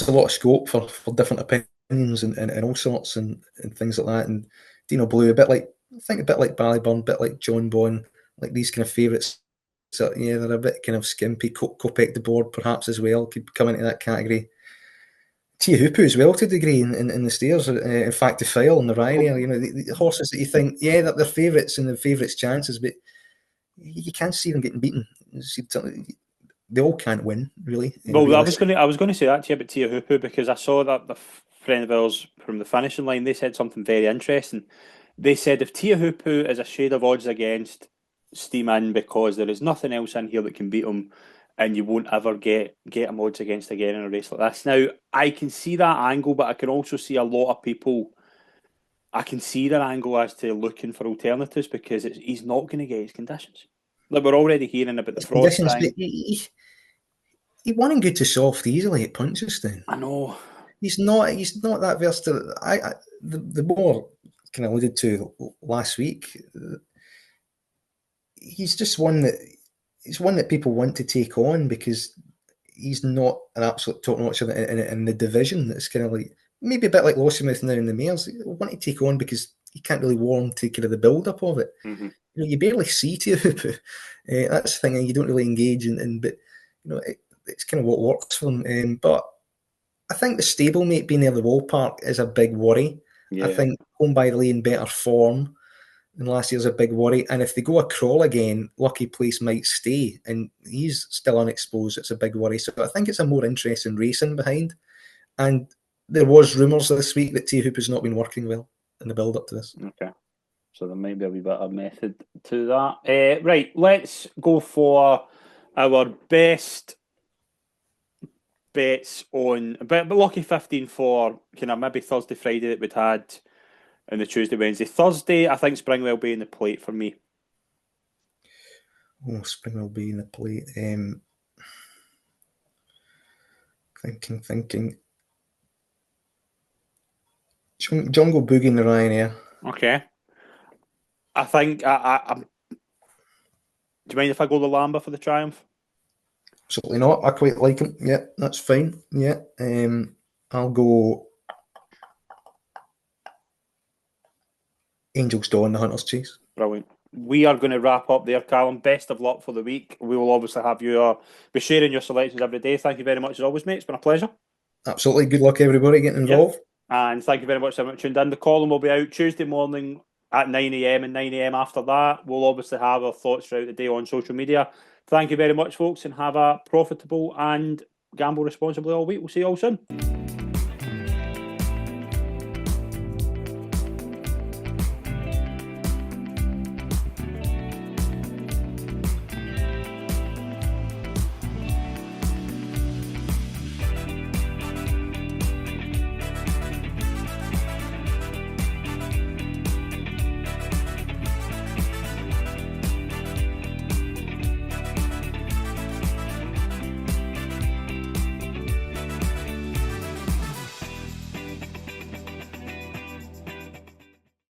a lot of scope for different opinions and all sorts and things like that. And Dino Blue, a bit like Ballyburn, a bit like John Bon, like these kind of favourites. So yeah, they're a bit kind of skimpy. Kopek the board perhaps as well could come into that category. Tia Hoopu as well to a degree in the stairs. In fact, the file and the Ryanair, the horses that you think, yeah, they're favourites and the favourites' chances, but you can't see them getting beaten. They all can't win, really. well, I was going to say that to you about Tia Hoopu because I saw that the friend of ours from the finishing line, they said something very interesting. They said if Tia Hoopu is a shade of odds against, steam in because there is nothing else in here that can beat him, and you won't ever get him odds against again in a race like this. Now, I can see that angle, but I can also see a lot of people. I can see their angle as to looking for alternatives because he's not going to get his conditions. Like we're already hearing about the His frost conditions, but thing. he won and good to soft easily at Puncheston. I know. He's not that versatile. The more kind of alluded to last week, he's just one that people want to take on because he's not an absolute top notch in the division. It's kind of like maybe a bit like Lossiemouth now in the Mares. I want to take on because you can't really warm to kind of the build up of it. Mm-hmm. You barely see Tiahupu. That's the thing you don't really engage in, but it's kind of what works for him. But I think the stablemate being near the Wallpark is a big worry. I Yeah. think Home by the Lane in better form than last year's a big worry. And if they go a crawl again, Lucky Place might stay, and he's still unexposed. It's a big worry. So I think it's a more interesting racing behind. And there was rumours this week that Tiahupu has not been working well in the build up to this. Okay. So there may be a wee bit of method to that. Right, let's go for our best bets on but lucky 15 for kind of maybe Thursday, Friday that we'd had and the Tuesday, Wednesday. Thursday, I think Spring will be in the plate for me. Oh, Spring will be in the plate. Thinking. Jungle Boogie in the Ryanair. Okay. I think I'm. Do you mind if I go the Lamba for the Triumph? Absolutely not. I quite like him. Yeah, that's fine. Yeah. I'll go Angel's Dawn, the Hunter's Chase. Brilliant. We are going to wrap up there, Callum. Best of luck for the week. We will obviously have you be sharing your selections every day. Thank you very much as always, mate. It's been a pleasure. Absolutely. Good luck, everybody, getting involved. Yep. And thank you very much for everyone tuned in. The column will be out Tuesday morning at 9 a.m. and 9 a.m. after that. We'll obviously have our thoughts throughout the day on social media. Thank you very much, folks, and have a profitable and gamble responsibly all week. We'll see you all soon.